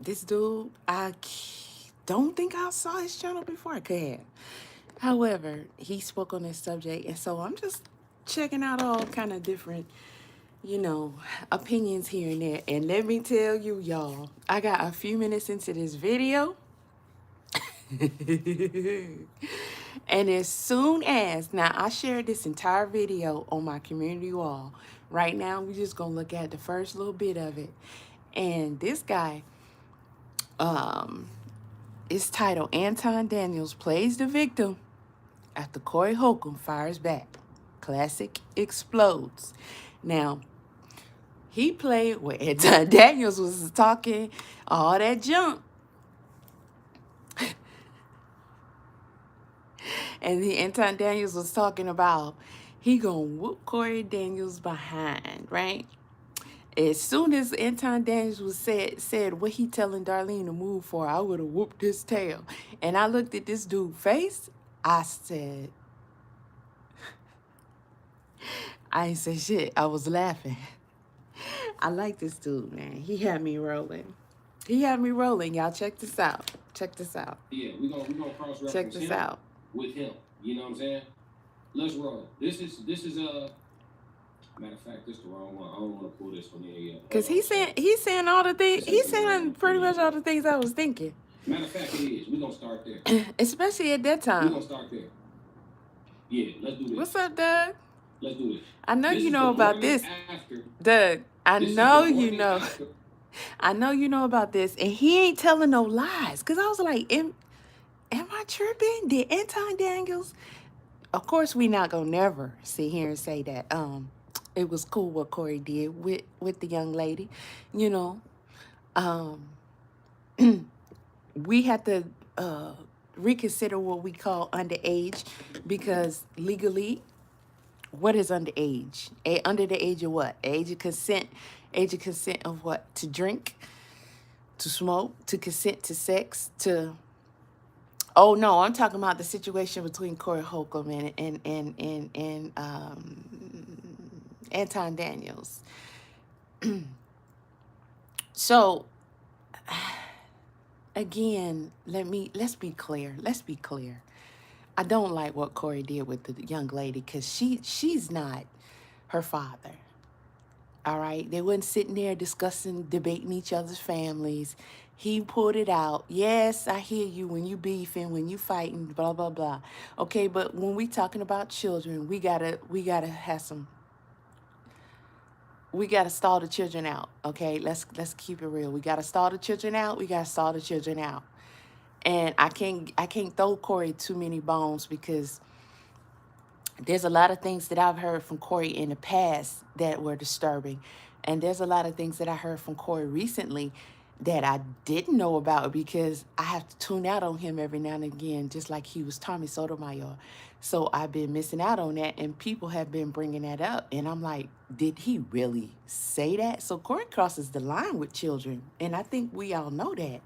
This dude, don't think I saw his channel before. I could have. However, he spoke on this subject, and so I'm just checking out all kind of different, you know, opinions here and there. And let me tell you, y'all, I got a few minutes into this video. And as soon as, now I shared this entire video on my community wall. Right now, we're just going to look at the first little bit of it. And this guy, is titled Anton Daniels Plays the Victim After Corey Holcomb Fires Back. Classic explodes. Now, he played where Anton Daniels was talking all that junk. And the Anton Daniels was talking about he gonna whoop Corey Daniels behind, right? As soon as Anton Daniels was said what he telling Darlene to move for, I would have whooped his tail. And I looked at this dude's face. I said, I ain't say shit. I was laughing. I like this dude, man. He had me rolling. He had me rolling. Y'all check this out. Check this out. Yeah, we gonna cross-reference check this him out with him. You know what I'm saying? Let's roll. This is matter of fact, this is the wrong one. I don't want to pull this one in yet. Cause he's saying all the things. He's saying pretty much all the things I was thinking. Matter of fact, it is. We're gonna start there. Especially at that time. We're gonna start there. Yeah, let's do this. What's up, Doug? Let's do this. I know you know about this. Doug, I know you know. I know you know about this. And he ain't telling no lies. Cause I was like, am I tripping? Did Anton Daniels? Of course, we not gonna never sit here and say that it was cool what Corey did with the young lady. You know, we have to reconsider what we call underage, because legally, what is underage? Under the age of what? Age of consent. Age of consent of what? To drink, to smoke, to consent to sex, to... Oh no, I'm talking about the situation between Corey Holcomb and Anton Daniels. So again, let's be clear. Let's be clear. I don't like what Corey did with the young lady, because she's not her father. All right? They wasn't sitting there discussing, debating each other's families. He pulled it out. Yes, I hear you when you beefing, when you fighting, blah, blah, blah. Okay, but when we talking about children, we gotta have some... We gotta stall the children out. Okay, let's keep it real. We gotta stall the children out. We gotta stall the children out. And I can't throw Corey too many bones, because there's a lot of things that I've heard from Corey in the past that were disturbing. And there's a lot of things that I heard from Corey recently that I didn't know about, because I have to tune out on him every now and again, just like he was Tommy Sotomayor. So I've been missing out on that, and people have been bringing that up. And I'm like, did he really say that? So Corey crosses the line with children, and I think we all know that.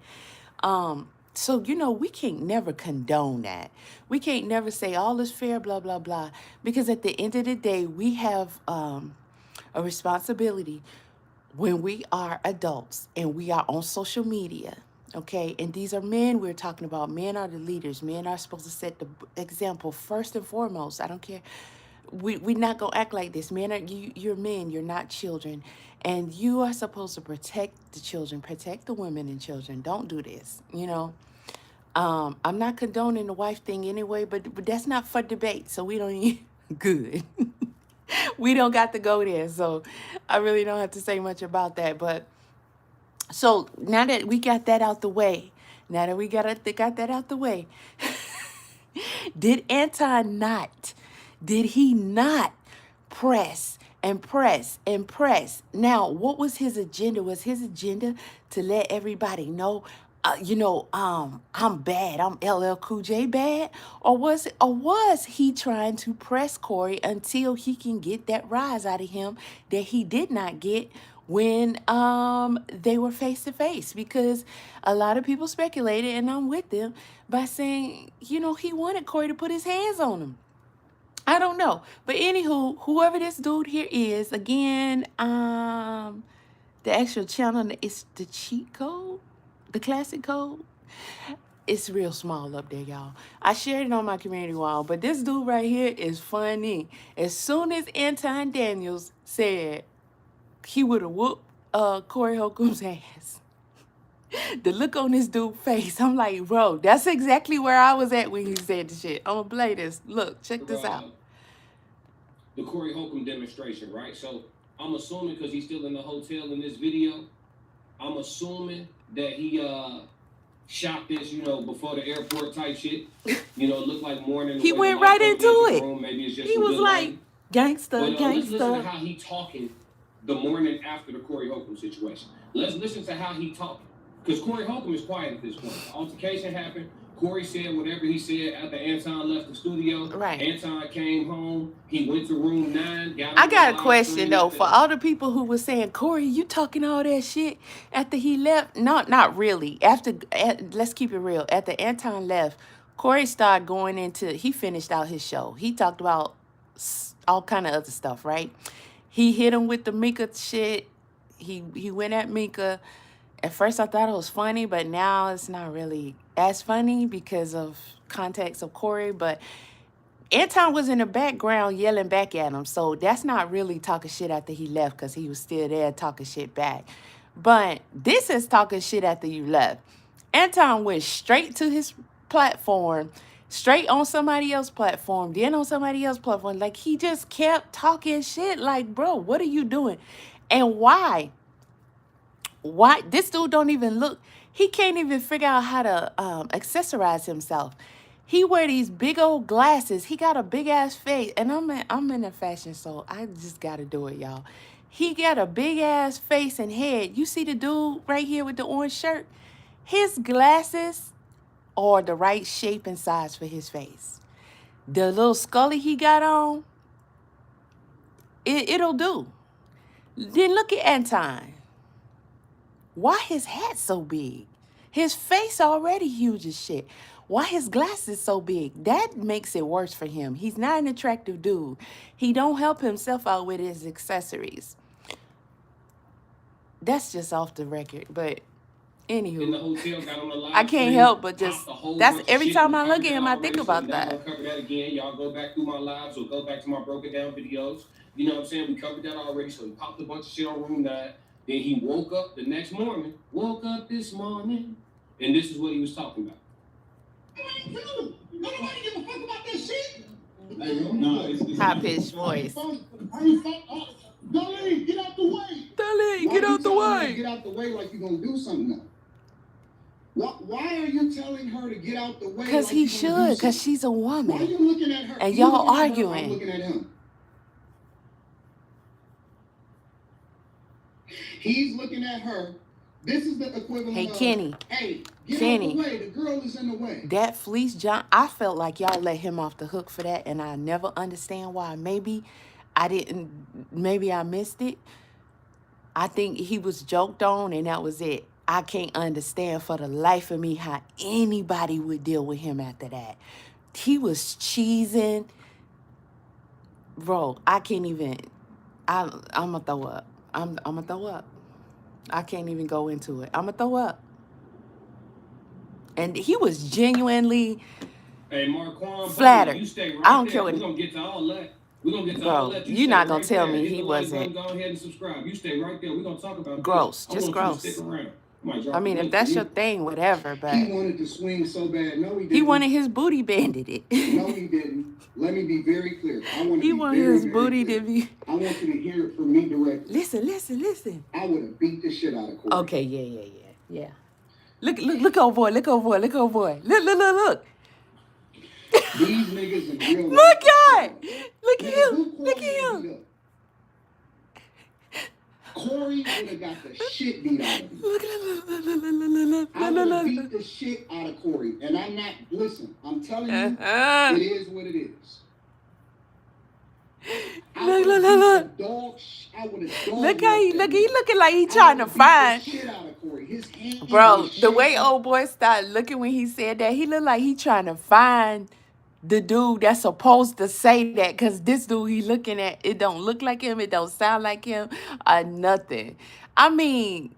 So, you know, we can't never condone that. We can't never say all is fair, blah, blah, blah. Because at the end of the day, we have a responsibility when we are adults and we are on social media, okay? And these are men we're talking about. Men are the leaders. Men are supposed to set the example first and foremost. I don't care. We're not going to act like this. Men, you're men. You're not children. And you are supposed to protect the children, protect the women and children. Don't do this, you know. I'm not condoning the wife thing anyway, but that's not for debate. So we don't need... Good. We don't got to go there. So I really don't have to say much about that. But so now that we got that out the way, did Anton not, did he not press and press and press? Now, what was his agenda? Was his agenda to let everybody know, I'm bad, I'm LL Cool J bad? Or was he trying to press Corey until he can get that rise out of him that he did not get when they were face to face? Because a lot of people speculated, and I'm with them, by saying, he wanted Corey to put his hands on him. I don't know. But anywho, whoever this dude here is, again, the actual channel is the cheat code. the classic code, it's real small up there, y'all. I shared it on my community wall, but this dude right here is funny. As soon as Anton Daniels said he would have whooped Corey Holcomb's ass, the look on this dude's face, I'm like, bro, that's exactly where I was at when he said the shit. I'm gonna play this. Look, check this out. The Corey Holcomb demonstration, right? So I'm assuming because he's still in the hotel in this video, I'm assuming that he shot this, before the airport type shit. Looked like morning. He went right into it. Maybe it's just he was like, gangster, but, gangster. Let's listen to how he talking the morning after the Corey Holcomb situation. Let's listen to how he talking. Because Corey Holcomb is quiet at this point. The altercation happened. Corey said whatever he said after Anton left the studio. Right. Anton came home. He went to room 9. I got a question, though, for all the people who were saying, Corey, you talking all that shit after he left? No, not really. Let's keep it real. After Anton left, Corey started going into, he finished out his show. He talked about all kind of other stuff, right? He hit him with the Mika shit. He went at Mika. At first, I thought it was funny, but now it's not really as funny because of context of Corey. But Anton was in the background yelling back at him, so that's not really talking shit after he left because he was still there talking shit back. But this is talking shit after you left. Anton went straight to his platform, straight on somebody else's platform, then on somebody else's platform. Like, he just kept talking shit. Like, bro, what are you doing? And why? Why? This dude don't even look. He can't even figure out how to accessorize himself. He wear these big old glasses. He got a big ass face. And I'm in a fashion, so I just got to do it, y'all. He got a big ass face and head. You see the dude right here with the orange shirt? His glasses are the right shape and size for his face. The little scully he got on, it'll do. Then look at Anton. Why his hat so big? His face already huge as shit. Why his glasses so big? That makes it worse for him. He's not an attractive dude. He don't help himself out with his accessories. That's just off the record. But anywho, in the hotel, got on the live I can't stream, help but just, popped a that's whole bunch every of time shit. I We look covered at him, that I think already, so about we're not that. gonna cover that again. Y'all go back through my lives or go back to my broken down videos. You know what I'm saying? We covered that already. So he popped a bunch of shit on room 9. Then he woke up the next morning. Woke up this morning, and this is what he was talking about. Nobody give a fuck about that shit. High-pitched voice. Darlene, get out the way. Darlene, get out the way. Get out the way like you're gonna do something now. Why are you telling her to get out the way? Because he should, because she's a Why are woman. you looking at her? And You y'all looking at her, I'm arguing. looking at him. He's looking at her. This is the equivalent Hey, of, Kenny. hey, get Kenny. out the way. The girl is in the way. That Fleece John, I felt like y'all let him off the hook for that, and I never understand why. Maybe I missed it. I think he was joked on, and that was it. I can't understand for the life of me how anybody would deal with him after that. He was cheesing. Bro, I can't even. I'm going to throw up. I'm going to throw up. I can't even go into it. I'm going to throw up. And he was genuinely Hey, Marquand, flattered. you stay right I don't there. care what. We're gonna get to all that. We're gonna get to Bro, all that. you're stay not gonna right tell there. me Hit he the like wasn't. button, go ahead and subscribe. You stay right there. We're gonna talk about Gross, this. just I want gross. you to stick around. I might drop I mean, the if link that's for your you. thing, whatever. But He wanted to swing so bad. No, he didn't. he wanted his booty banded it. No, he didn't. Let me be very clear. I want to He be wanted very, his very booty clear. to be. I want you to hear it from me directly. Listen. I would have beat the shit out of Corey. Okay, yeah. Look, old boy. Look. Look. These niggas in real life. Look at Nigga, who him. Look Corey at would beat him. up? Corey would have got the shit beat out of him. I would have beat the shit out of Corey. And I'm not, listen, I'm telling you, it is what it is. I would have Look. dog. I would have dog. Look how he looking like he I trying to would've beat find. the shit out of Corey. His hand Bro, was the way shaking. old boy started looking when he said that, he looked like he trying to find the dude that's supposed to say that, because this dude he looking at, it don't look like him, it don't sound like him, or nothing. I mean,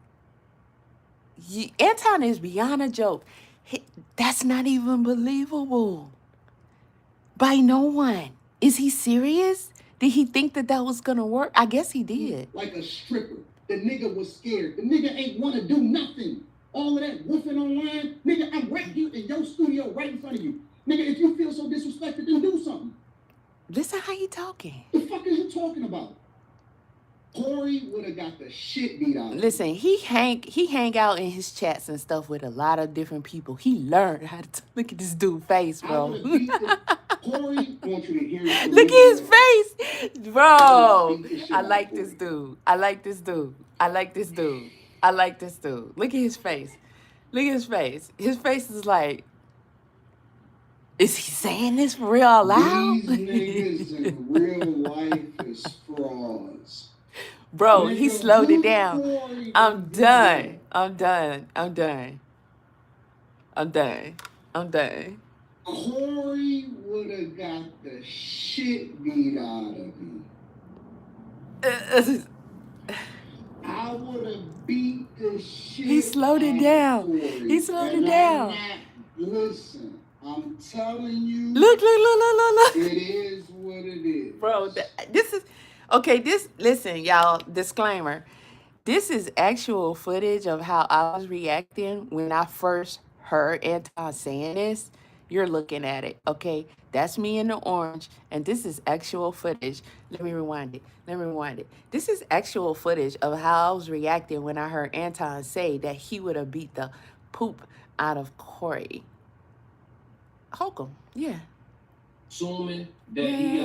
Anton is beyond a joke. That's not even believable by no one. Is he serious? Did he think that that was gonna work? I guess he did. Like a stripper. The nigga was scared. The nigga ain't want to do nothing. All of that woofing online. Nigga, I'm right here in your studio right in front of you. Nigga, if you feel so disrespected, then do something. Listen how he talking. The fuck is you talking about? Corey would have got the shit beat out of him. Listen, he hang out in his chats and stuff with a lot of different people. He learned how to look at this dude's face, bro. Corey, I want you to hear it. Look at his face, bro. I like this dude. I like this dude. I like this dude. I like this dude. Look at his face. Look at his face. His face is like, is he saying this for real out loud? These niggas in real life is frauds. Bro, he slowed it down. I'm done. I'm done. I'm done. I'm done. I'm done. Corey would have got the shit beat out of him. I would have beat the shit. He slowed it down. He slowed it down. Listen, I'm telling you. Look. It is what it is. Bro, this is okay. Listen, y'all. Disclaimer. This is actual footage of how I was reacting when I first heard Anton saying this. You're looking at it, okay? That's me in the orange, and this is actual footage. Let me rewind it. This is actual footage of how I was reacting when I heard Anton say that he would have beat the poop out of Corey Holcomb. Yeah. Assuming that he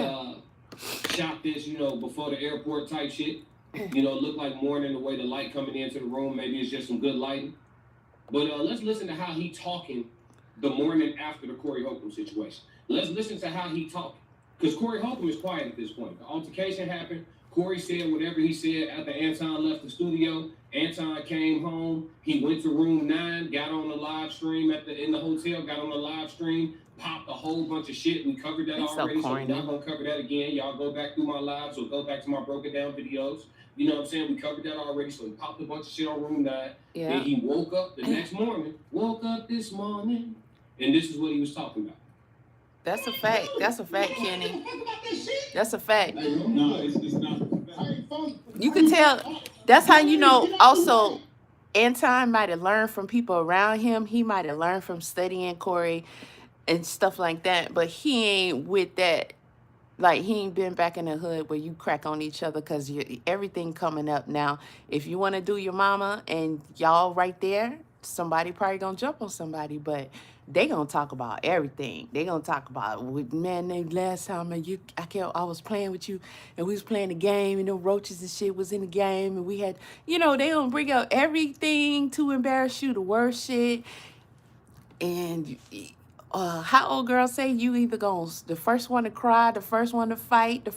shot this, before the airport type shit. Look like morning, the way the light coming into the room. Maybe it's just some good lighting. But let's listen to how he talking the morning after the Corey Holcomb situation. Let's listen to how he talking. Because Corey Holcomb is quiet at this point. The altercation happened. Corey said whatever he said after Anton left the studio. Anton came home. He went to room 9, got on the live stream in the hotel, got on the live stream, popped a whole bunch of shit. We covered that already, so we're not going to cover that again. Y'all go back through my lives or go back to my broken down videos. You know what I'm saying? We covered that already, so he popped a bunch of shit on room 9. Yeah. Then he woke up the next morning, this morning, and this is what he was talking about. That's a fact. That's a fact, Kenny. That's a fact. No, it's not. You can tell. That's how you know. Also, Anton might have learned from people around him. He might have learned from studying Corey and stuff like that. But he ain't with that. Like, he ain't been back in the hood where you crack on each other because everything coming up now. If you want to do your mama and y'all right there, somebody probably going to jump on somebody. But they going to talk about everything. They going to talk about, man, last time I was playing with you and we was playing the game and the roaches and shit was in the game. And we had, they going to bring up everything to embarrass you, the worst shit. And how old girls say you either the first one to cry, the first one to fight,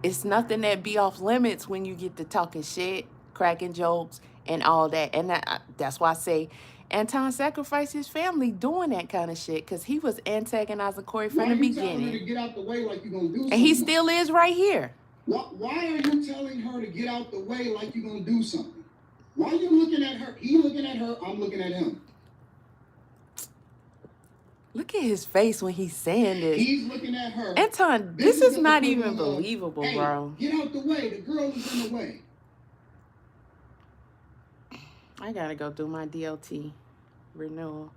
it's nothing that be off limits when you get to talking shit, cracking jokes, and all that. And that's why I say Anton sacrificed his family doing that kind of shit because he was antagonizing Corey from the beginning. To get out the way like you're gonna do something? And he still is right here. Why are you telling her to get out the way like you're gonna do something? Why are you looking at her? He looking at her, I'm looking at him. Look at his face when he's saying this. He's looking at her. Anton, this is not even believable, hey, bro. Get out the way. The girl is in the way. I gotta go do my DLT renewal.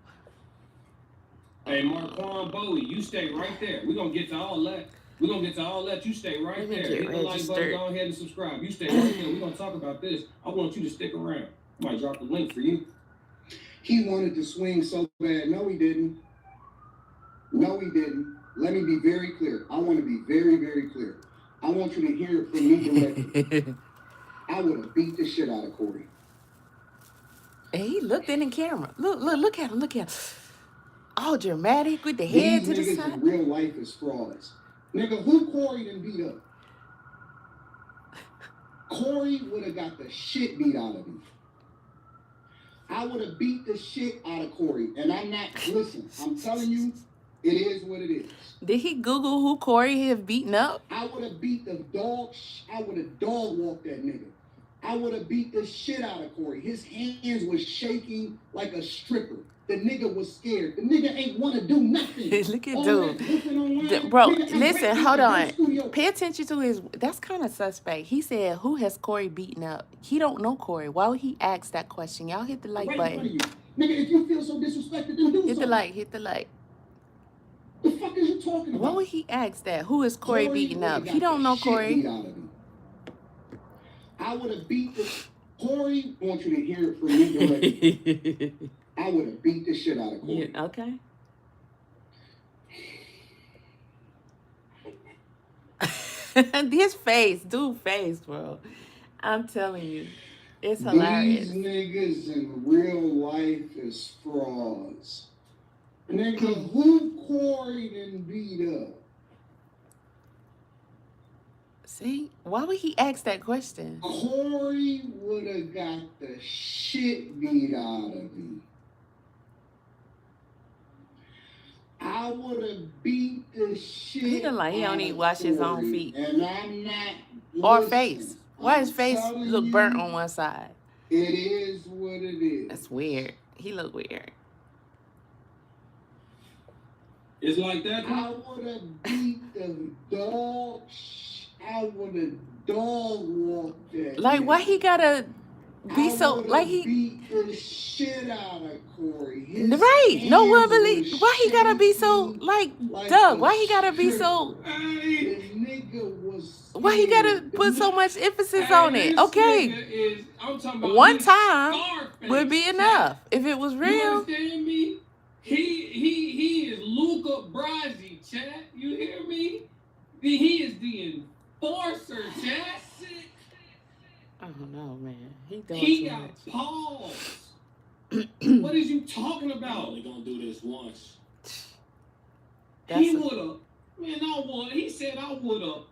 Hey, Marquand Bowie, you stay right there. We're going to get to all that. You stay right there. Hit the like button, go ahead and subscribe. You stay right there. We're going to talk about this. I want you to stick around. I might drop the link for you. He wanted to swing so bad. No, he didn't. Let me be very clear. I want to be very, very clear. I want you to hear it from me directly. I would have beat the shit out of Corey. And he looked in the camera. Look at him. All dramatic with the head to the These niggas in real life is frauds. Nigga, who Corey done beat up? Corey would have got the shit beat out of him. I would have beat the shit out of Corey. And listen, I'm telling you, it is what it is. Did he Google who Corey have beaten up? I would have beat the dog. I would have dog walked that nigga. I would have beat the shit out of Corey. His hands was shaking like a stripper. The nigga was scared. The nigga ain't want to do nothing. Look at dude. Bro, listen, hold on. Pay attention to his... That's kind of suspect. He said, who has Corey beaten up? He don't know Corey. Why would he ask that question? Y'all hit the like button. Nigga, if you feel so disrespected, then do hit the like. Hit the like. The fuck is you talking about? Why would he ask that? Who is Corey beating up? He don't know Corey. I would have beat the... Corey wants you to hear it from me directly. I would have beat the shit out of Corey. Yeah, okay. His face, dude face, bro. I'm telling you. It's hilarious. These niggas in real life is frauds. Nigga, who Corey done beat up? See? Why would he ask that question? Corey would have got the shit beat out of me. I would have beat the shit. He look like he don't even wash his own feet. And I'm not. Or face. Why his face look burnt on one side? It is what it is. That's weird. He look weird. It's like that. I would have beat the dog. I would have dog walked that. Like, why he gotta be so like he beat the shit out of Corey. Right? No one believe. Why he gotta be so like Doug? Why he gotta be so? Why he gotta put so much emphasis on it? Okay, one time would be enough if it was real. You understand me? He is Luca Brasi, chat. You hear me? He is the enforcer, chat. I don't know, man. He got paws. What is you talking about? Only gonna do this once. He would've. Man, I would. He said I would've.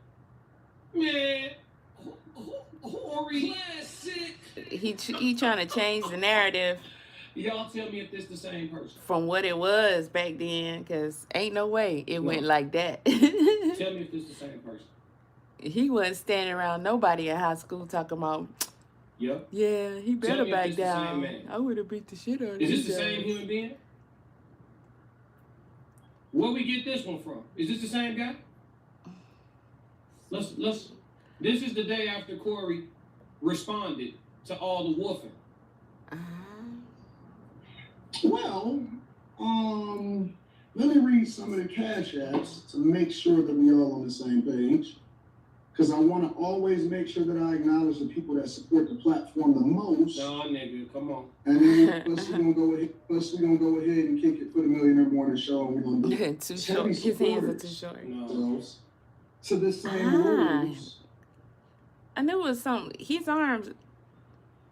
Man, Corey. Classic. He trying to change the narrative. Y'all tell me if this the same person. From what it was back then, because ain't no way it went like that. Tell me if this the same person. He wasn't standing around nobody in high school talking about, yep. Yeah, he better back down. I would have beat the shit out of him. Is this the same human being? Where we get this one from? Is this the same guy? Let's. This is the day after Corey responded to all the woofing. Well, let me read some of the Cash apps to make sure that we all on the same page. Because I want to always make sure that I acknowledge the people that support the platform the most. No, nigga, come on. And then plus we're gonna go ahead and kick it for the Millionaire Morning Show, and we're gonna do too short. His hands are too short. No. To the same rules. I knew it was something. His arms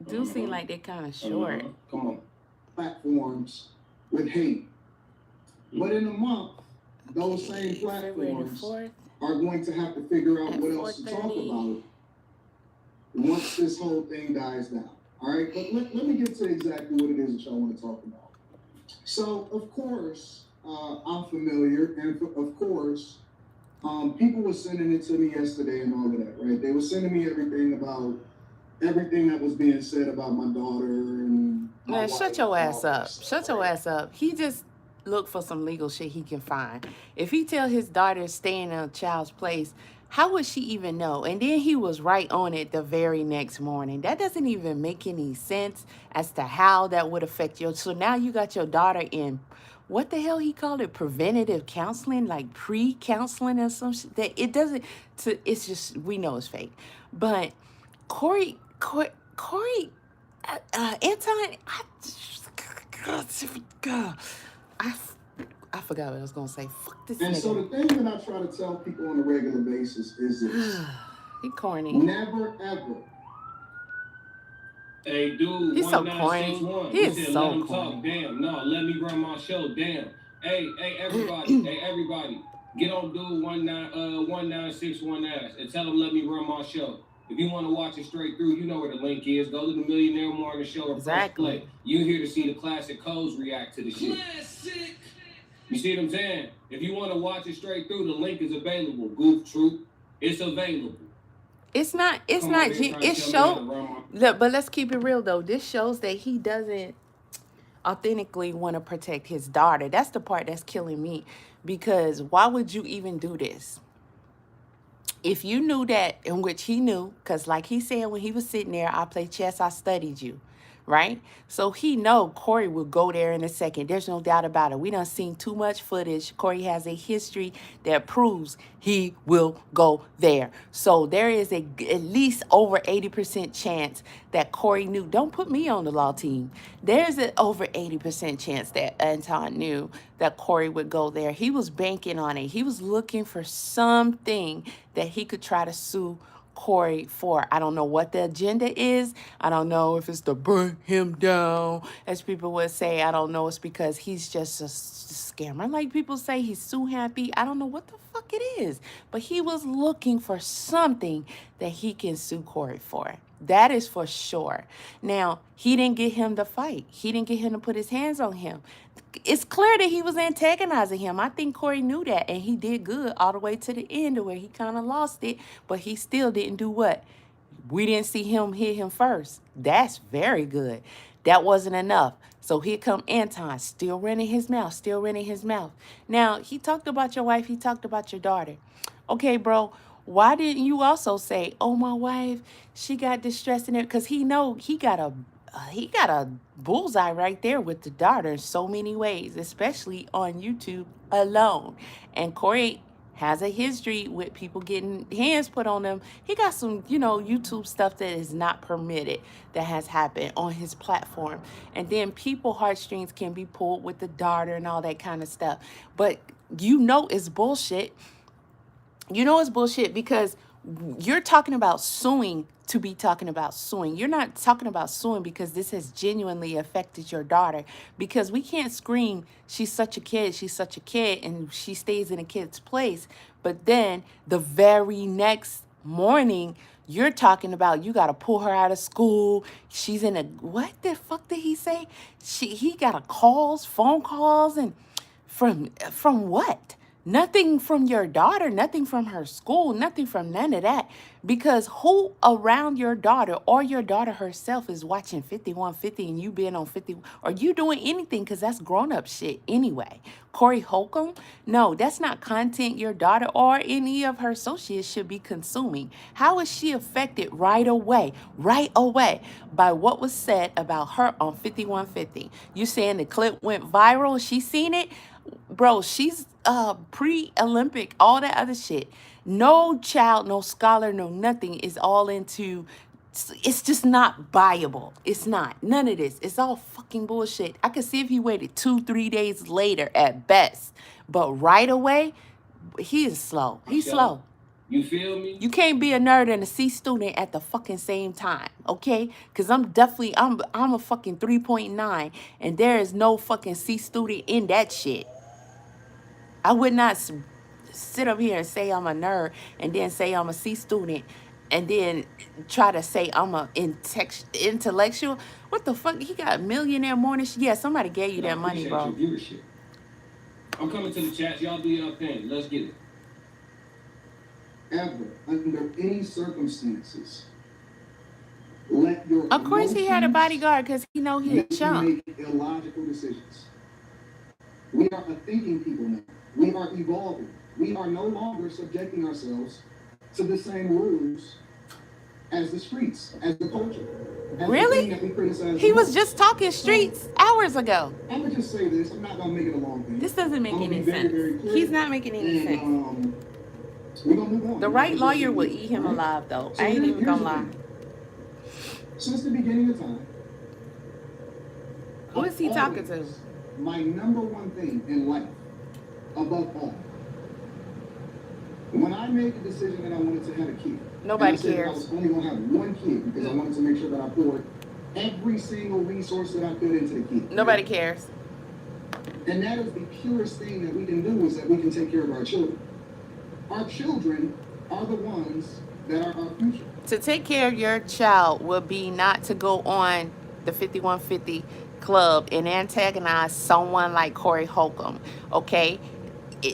do seem like they're kind of short. Come on. Platforms with hate. But in a month, those same platforms are going to have to figure out what else to talk about once this whole thing dies down. All right, but let me get to exactly what it is that y'all want to talk about. So, of course, I'm familiar, and of course, people were sending it to me yesterday and all of that, right? They were sending me everything that was being said about my daughter and my Man, wife shut your ass and all up. that stuff, Shut your right? ass up. He just look for some legal shit he can find. If he tell his daughter staying in a child's place, how would she even know? And then he was right on it the very next morning. That doesn't even make any sense as to how that would affect you. So now you got your daughter in, what the hell he called it? Preventative counseling, like pre-counseling or some shit. That it doesn't, it's just, we know it's fake. But Corey, Anton, I forgot what I was gonna say. Fuck this And nigga. so the thing that I try to tell people on a regular basis is this. He corny. Never, ever. Hey, dude, He's so 1961. He is said, so let him corny. talk. Damn, no, let me run my show. Damn. Hey, everybody. Get on dude 19619 and tell him let me run my show. If you want to watch it straight through, you know where the link is. Go to the Millionaire Morning Show or Exactly. press play. You here to see the classic codes react to the shit. Classic. You see what I'm saying? If you want to watch it straight through, the link is available. Goof Troop, it's available. It's not. It's Come on, not. they trying to It tell me how to show. run my. Look, but let's keep it real though. This shows that he doesn't authentically want to protect his daughter. That's the part that's killing me. Because why would you even do this? If you knew that, in which he knew, because like he said when he was sitting there, I play chess, I studied you, right? So he know Corey will go there in a second. There's no doubt about it. We done seen too much footage. Corey has a history that proves he will go there. So there is at least over 80% chance that Corey knew. Don't put me on the law team. There's an over 80% chance that Anton knew that Corey would go there. He was banking on it. He was looking for something that he could try to sue Corey for. I don't know what the agenda is. I don't know if it's to burn him down, as people would say. I don't know. It's because he's just a scammer. Like people say, he's so happy. I don't know what the fuck it is. But he was looking for something that he can sue Corey for. That is for sure. Now, he didn't get him to fight. He didn't get him to put his hands on him. It's clear that he was antagonizing him. I think Corey knew that, and he did good all the way to the end where he kind of lost it, but he still didn't do what? We didn't see him hit him first. That's very good. That wasn't enough. So here come Anton, still running his mouth, still running his mouth. Now, he talked about your wife. He talked about your daughter. Okay, bro, why didn't you also say, oh, my wife, she got distressed in there? Because he know he got a bullseye right there with the daughter in so many ways, especially on YouTube alone. And Corey has a history with people getting hands put on them. He got some, YouTube stuff that is not permitted that has happened on his platform. And then people heartstrings can be pulled with the daughter and all that kind of stuff. But it's bullshit. It's bullshit because you're talking about suing to be talking about suing. You're not talking about suing because this has genuinely affected your daughter. Because we can't scream, she's such a kid, and she stays in a kid's place. But then the very next morning, you're talking about you got to pull her out of school. She's in a, what the fuck did he say? He got phone calls, and from what? Nothing from your daughter, nothing from her school, nothing from none of that. Because who around your daughter or your daughter herself is watching 5150 and you being on 50? Are you doing anything? Because that's grown-up shit anyway. Corey Holcomb? No, that's not content your daughter or any of her associates should be consuming. How is she affected right away, by what was said about her on 5150? You saying the clip went viral? She seen it? Bro, she's pre-Olympic, all that other shit. No child, no scholar, no nothing is all into, it's just not viable. It's not. None of this. It's all fucking bullshit. I could see if he waited 2-3 days later at best. But right away, he is slow. He's slow. You feel me? You can't be a nerd and a C student at the fucking same time, okay? Because I'm a fucking 3.9, and there is no fucking C student in that shit. I would not sit up here and say I'm a nerd and then say I'm a C student and then try to say I'm a intellectual. What the fuck? He got millionaire morning. Yeah, somebody gave you that money, bro. Your viewership. I'm coming to the chat. Y'all do your thing. Let's get it. Ever, under any circumstances, let your Of course he had a bodyguard because he know he a chump. Make illogical decisions. We are a thinking people now. We are evolving. We are no longer subjecting ourselves to the same rules as the streets, as the culture. As really? He was just talking streets hours ago. I'm going to just say this. I'm not going to make it a long thing. This doesn't make any sense. He's not making any sense. We're going to move on. The right lawyer will eat him alive, though. So I ain't even going to lie. Since the beginning of time. Who is he talking to? My number one thing in life, above all, when I made the decision that I wanted to have a kid, nobody cares. I was only going to have one kid because I wanted to make sure that I poured every single resource that I could into the kid. Nobody cares. And that is the purest thing that we can do, is that we can take care of our children. Our children are the ones that are our future. To take care of your child would be not to go on the 5150 club and antagonize someone like Corey Holcomb, okay?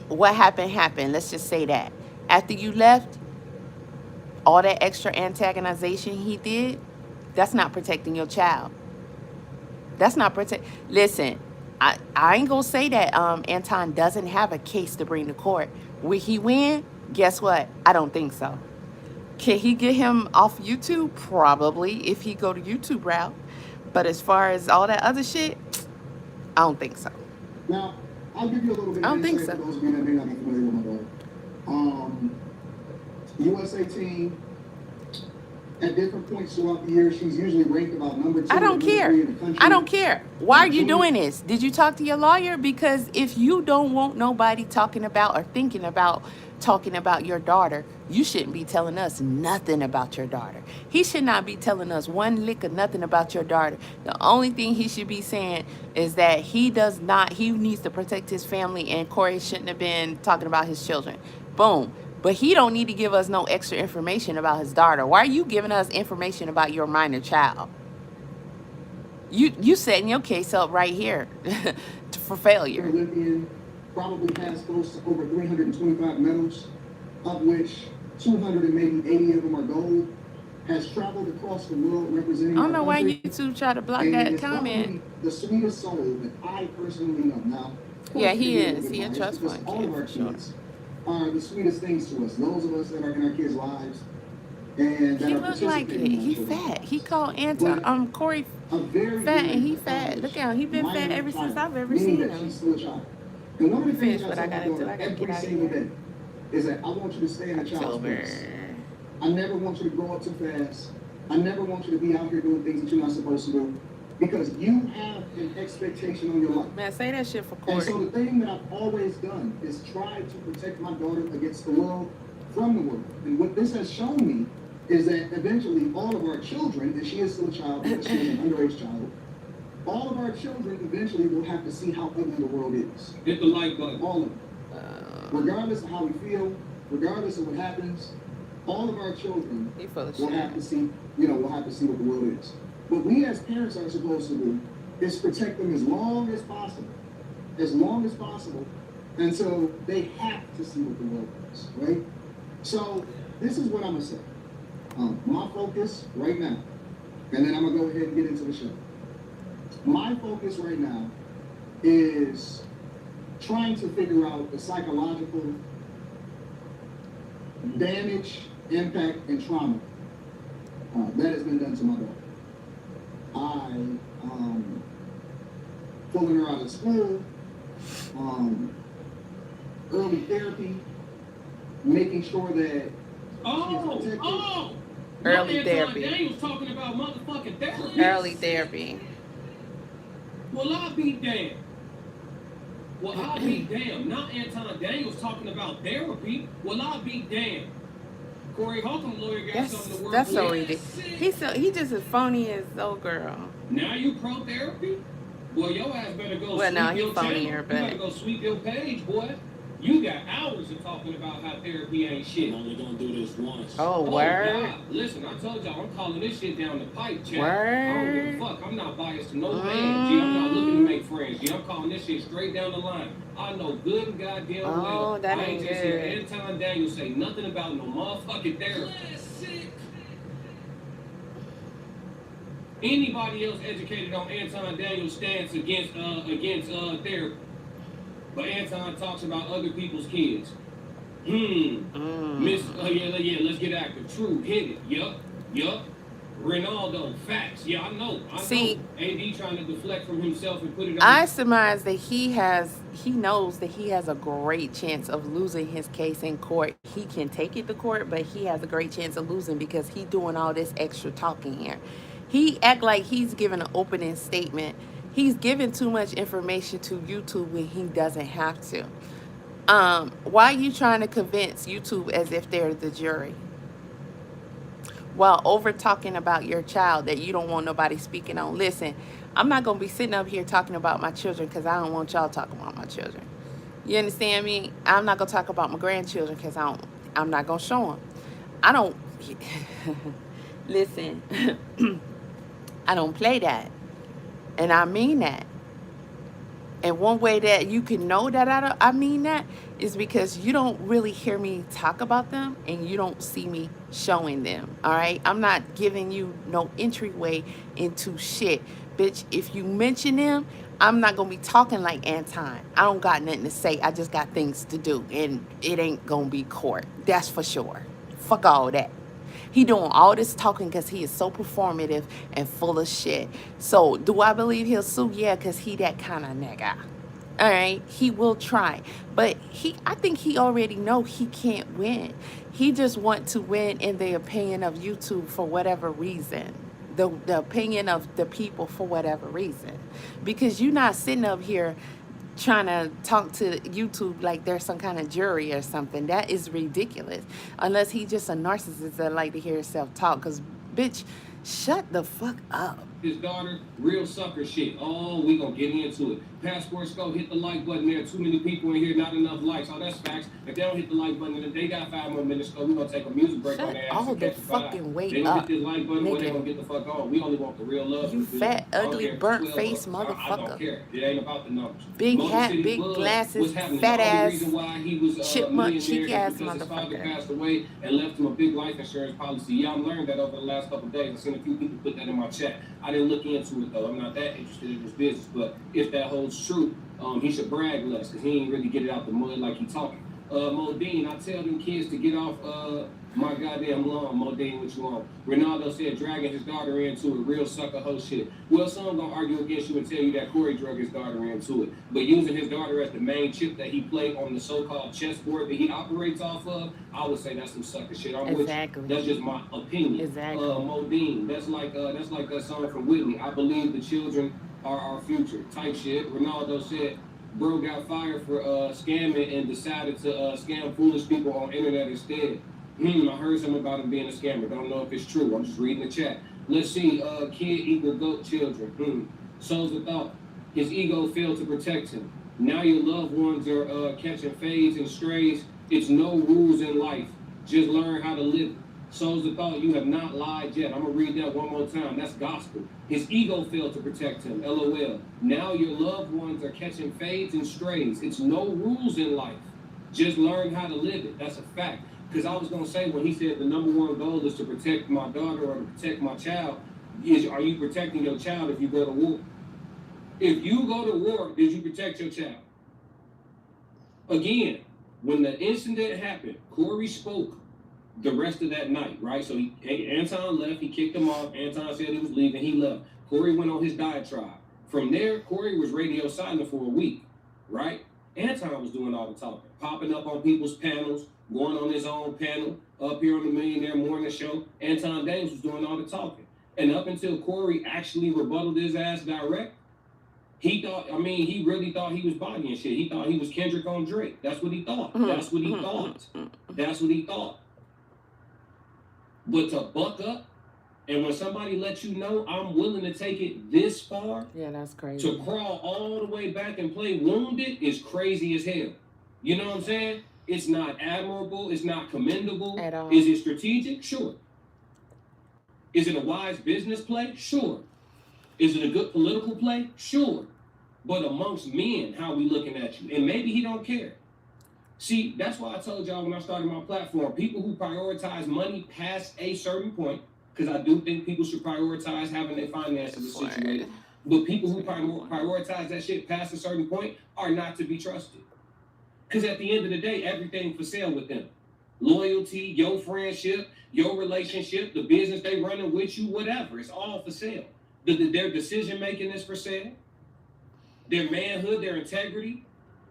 What happened. Let's just say that. After you left, all that extra antagonization he did, that's not protecting your child. That's not protect. Listen, I ain't gonna say that Anton doesn't have a case to bring to court. Will he win? Guess what? I don't think so. Can he get him off YouTube? Probably, if he go to YouTube route. But as far as all that other shit, I don't think so. Now, I'll give you a little bit I of don't think insight so. for those of you that may not be familiar with my daughter. USA team, at different points throughout the year, she's usually ranked about number 2 I or don't number care. 3 in the country. I don't care. Why are you Junior- doing this? Did you talk to your lawyer? Because if you don't want nobody talking about or thinking about talking about your daughter, you shouldn't be telling us nothing about your daughter. He should not be telling us one lick of nothing about your daughter. The only thing he should be saying is that he needs to protect his family, and Corey shouldn't have been talking about his children. Boom. But he don't need to give us no extra information about his daughter. Why are you giving us information about your minor child? You setting your case up right here for failure. Olympian, probably has close to over 325 medals, of which 200 and maybe 80 of them are gold. Has traveled across the world representing. I don't know our why country, YouTube try to block and that is comment. probably the sweetest soul that I personally know. Now, of course, Yeah, he it is. bit He a biased trust because fund all kid of our for sure. kids are the sweetest things to us. Those of us that are in our kids' lives and that He are look like it. participating in our He children's fat. lives. He called But Corey a very, fat, and very he fat. Look at him. He been fat minor ever since child, I've ever meaning seen that him. she's still a child. And one of the Finish things I what tell I my gotta do. daughter I gotta get every out of single here. day is that I want you to stay in a child's October. place. I never want you to grow up too fast. I never want you to be out here doing things that you're not supposed to do, because you have an expectation on your life. Man, say that shit for And Corey. so the thing that I've always done is try to protect my daughter against the world from the world. And what this has shown me is that eventually all of our children, and she is still a child, because she is an underage child, all of our children eventually will have to see how ugly the world is. Hit the like button. All of them. Regardless of how we feel, regardless of what happens, all of our children He full of will shit. have to see, will have to see what the world is. What we as parents are supposed to do is protect them as long as possible, until they have to see what the world is, right? So this is what I'm gonna say. My focus right now, and then I'm gonna go ahead and get into the show. My focus right now is trying to figure out the psychological damage, impact, and trauma that has been done to my daughter. Pulling her out of school, early therapy, making sure that Early therapy. Daniel's talking about motherfucking therapy. Early therapy. Well, I'll be damned. Well, I'll be damned. Not Anton Daniels talking about therapy. Well, I'll be damned. Corey Holcomb lawyer got something to work That's with. so ridiculous. He just as phony as old girl. Now you pro therapy? Well, your ass better go Well, sweep no, he your channel. phonier, You but- better go sweep your page, boy. You got hours of talking about how therapy ain't shit. I'm only gonna do this once. Oh, word. God. Listen, I told y'all, I'm calling this shit down the pipe, chat. I don't Word. give a fuck. I'm not biased to no man, G. I'm not looking to make friends, G. I'm calling this shit straight down the line. I know good and goddamn Oh, well. that I ain't ain't just hear good. Anton Daniels say nothing about no motherfucking therapy. Anybody else educated on Anton Daniels' stance against therapy? But Anton talks about other people's kids. Miss, yeah, let's get active. True, hit it. Yup. Ronaldo, facts. Yeah, I know. See, AD trying to deflect from himself and put it on. I surmise that he knows that he has a great chance of losing his case in court. He can take it to court, but he has a great chance of losing because he's doing all this extra talking here. He act like he's giving an opening statement. He's giving too much information to YouTube when he doesn't have to. Why are you trying to convince YouTube as if they're the jury? While over talking about your child that you don't want nobody speaking on. Listen, I'm not going to be sitting up here talking about my children because I don't want y'all talking about my children. You understand me? I'm not going to talk about my grandchildren because I'm not going to show them. I don't, listen, I don't play that. And I mean that. And one way that you can know that I mean that is because you don't really hear me talk about them and you don't see me showing them. All right. I'm not giving you no entryway into shit. Bitch, if you mention them, I'm not going to be talking like Anton. I don't got nothing to say. I just got things to do. And it ain't going to be court. That's for sure. Fuck all that. He doing all this talking because he is so performative and full of shit. So do I believe he'll sue? Yeah, because he that kind of nigga. All right, he will try, but I think he already know he can't win. He just want to win in the opinion of YouTube for whatever reason, the opinion of the people for whatever reason, because you're not sitting up here trying to talk to YouTube like there's some kind of jury or something. That is ridiculous. Unless he just a narcissist that like to hear himself talk. Cause bitch, shut the fuck up. His daughter, real sucker shit. Oh, we gonna get into it. Passport Scope, hit the like button. There are too many people in here, not enough likes. Oh, that's facts. If they don't hit the like button, then they got 5 more minutes to go. We gonna take a music break Shut on their ass all and the catch a vibe. fucking weight They gonna up, hit this like button, or they nigga. gonna get the fuck on. We only want the real love. You fat, ugly, burnt face I motherfucker. don't care. It ain't about the numbers. Big Motor hat, City big Bud, glasses, what's happening? fat The only ass, reason why he was chipmunk, cheek millionaire ass is because his father motherfucker. passed away and left him a big life insurance policy. Yeah, I'm learning that over the last couple of days. I've seen a few people put that in my chat. I didn't look into it though. I'm not that interested in his business, but if that holds true, he should brag less because he ain't really get it out the mud like he talking. Modine, I tell them kids to get off my goddamn lawn. Modine, what you on? Ronaldo said dragging his daughter into it, real sucker hoe shit. Well, some gonna argue against you and tell you that Corey drug his daughter into it, but using his daughter as the main chip that he played on the so-called chessboard that he operates off of, I would say that's some sucker shit. I'm Exactly. with you. That's just my opinion. Exactly. Modine, that's like that song from Whitney. I believe the children are our future. Type shit. Ronaldo said, bro got fired for scamming and decided to scam foolish people on internet instead. I heard something about him being a scammer. Don't know if it's true. I'm just reading the chat. Let's see. Kid equal goat children. Souls of thought. His ego failed to protect him. Now your loved ones are catching fades and strays. It's no rules in life. Just learn how to live. Souls of thought, you have not lied yet. I'm going to read that one more time. That's gospel. His ego failed to protect him. LOL. Now your loved ones are catching fades and strays. It's no rules in life. Just learn how to live it. That's a fact. Because I was going to say, when he said the number one goal is to protect my daughter or to protect my child, are you protecting your child if you go to war? If you go to war, did you protect your child? Again, when the incident happened, Corey spoke the rest of that night, right? So Anton left, he kicked him off. Anton said he was leaving, he left. Corey went on his diatribe. From there, Corey was radio silent for a week, right? Anton was doing all the talking, popping up on people's panels, going on his own panel, up here on the Millionaire Morning Show. Anton Dames was doing all the talking. And up until Corey actually rebutted his ass direct, he really thought he was bodying shit. He thought he was Kendrick on Drake. That's what he thought. That's what he thought. That's what he thought. But to buck up, and when somebody lets you know I'm willing to take it this far, yeah, that's crazy. To crawl all the way back and play wounded is crazy as hell. You know what I'm saying? It's not admirable. It's not commendable. At all. Is it strategic? Sure. Is it a wise business play? Sure. Is it a good political play? Sure. But amongst men, how we looking at you? And maybe he don't care. See, that's why I told y'all when I started my platform, people who prioritize money past a certain point, because I do think people should prioritize having their finances situated, but people who prioritize that shit past a certain point are not to be trusted. Because at the end of the day, everything for sale with them. Loyalty, your friendship, your relationship, the business they running with you, whatever, it's all for sale. Their decision-making is for sale. Their manhood, their integrity.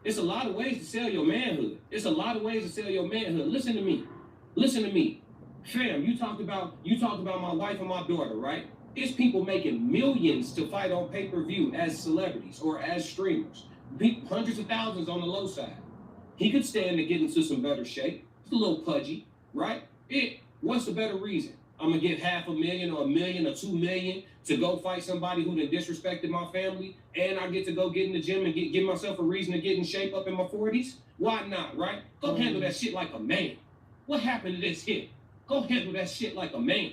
It's a lot of ways to sell your manhood. It's a lot of ways to sell your manhood. Listen to me. Listen to me. Fam, you talked about my wife and my daughter, right? It's people making millions to fight on pay-per-view as celebrities or as streamers. Hundreds of thousands on the low side. He could stand to get into some better shape. It's a little pudgy, right? What's the better reason? I'm going to get $500,000 or $1 million or $2 million to go fight somebody who done disrespected my family, and I get to go get in the gym and give myself a reason to get in shape up in my 40s? Why not, right? Go handle that shit like a man. What happened to this hit? Go handle that shit like a man.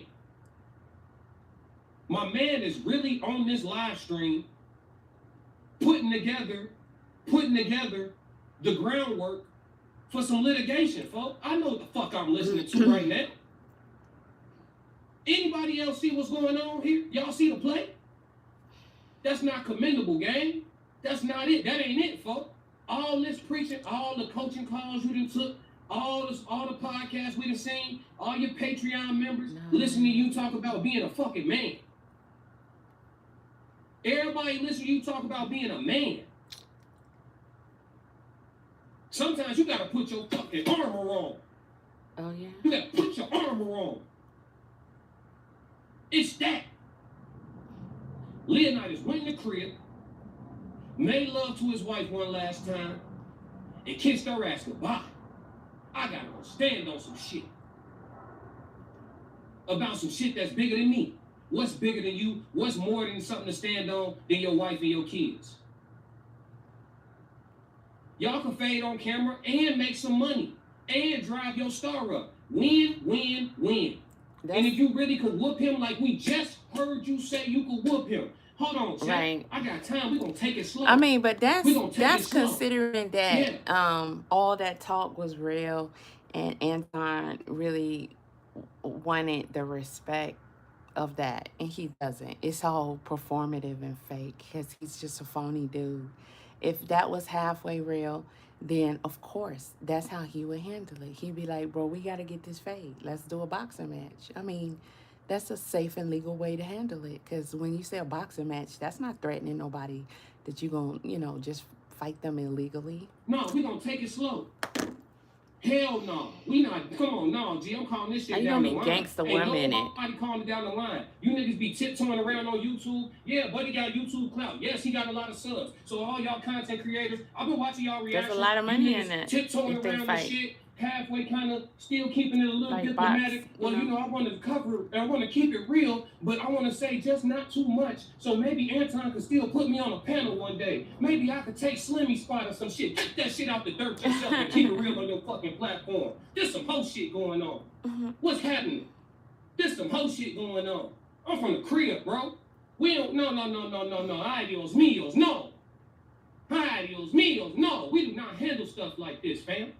My man is really on this live stream putting together putting together the groundwork for some litigation, folks. I know what the fuck I'm listening to right now. Anybody else see what's going on here? Y'all see the play? That's not commendable, gang. That's not it. That ain't it, folks. All this preaching, all the coaching calls you done took, all the podcasts we done seen, all your Patreon members listening to you talk about being a fucking man. Everybody listening to you talk about being a man. Sometimes you gotta put your fucking armor on. Oh, yeah? You gotta put your armor on. It's that. Leonidas went in the crib, made love to his wife one last time, and kissed her ass goodbye. I gotta go stand on some shit. About some shit that's bigger than me. What's bigger than you? What's more than something to stand on than your wife and your kids? Y'all can fade on camera and make some money and drive your star up. Win, win, win. And if you really could whoop him like we just heard you say you could whoop him. Hold on, chat. Right. I got time. We're going to take it slow. I mean, but that's slow. considering that all that talk was real and Anton really wanted the respect of that, and he doesn't. It's all performative and fake because he's just a phony dude. If that was halfway real, then of course that's how he would handle it. He'd be like, bro, we got to get this fade. Let's do a boxing match. I mean, that's a safe and legal way to handle it, because when you say a boxing match, that's not threatening nobody that you're going to, just fight them illegally. No, we're going to take it slow. Hell no. We not. Come on, no, G. I'm calling this shit down the line. Gangsta 1 minute. Nobody calling it down the line. You niggas be tiptoeing around on YouTube. Yeah, buddy got YouTube clout. Yes, he got a lot of subs. So all y'all content creators, I've been watching y'all reactions. There's a lot of money in that. Tiptoeing around the shit. Halfway kind of still keeping it a little diplomatic. Well, I want to cover, I want to keep it real, but I want to say just not too much. So maybe Anton could still put me on a panel one day. Maybe I could take Slimmy's spot or some shit. Get that shit out the dirt yourself and keep it real on your fucking platform. There's some whole shit going on. What's happening? There's some whole shit going on. I'm from the crib, bro. We don't, no. Adios míos, no. Adios míos, no. We do not handle stuff like this, fam.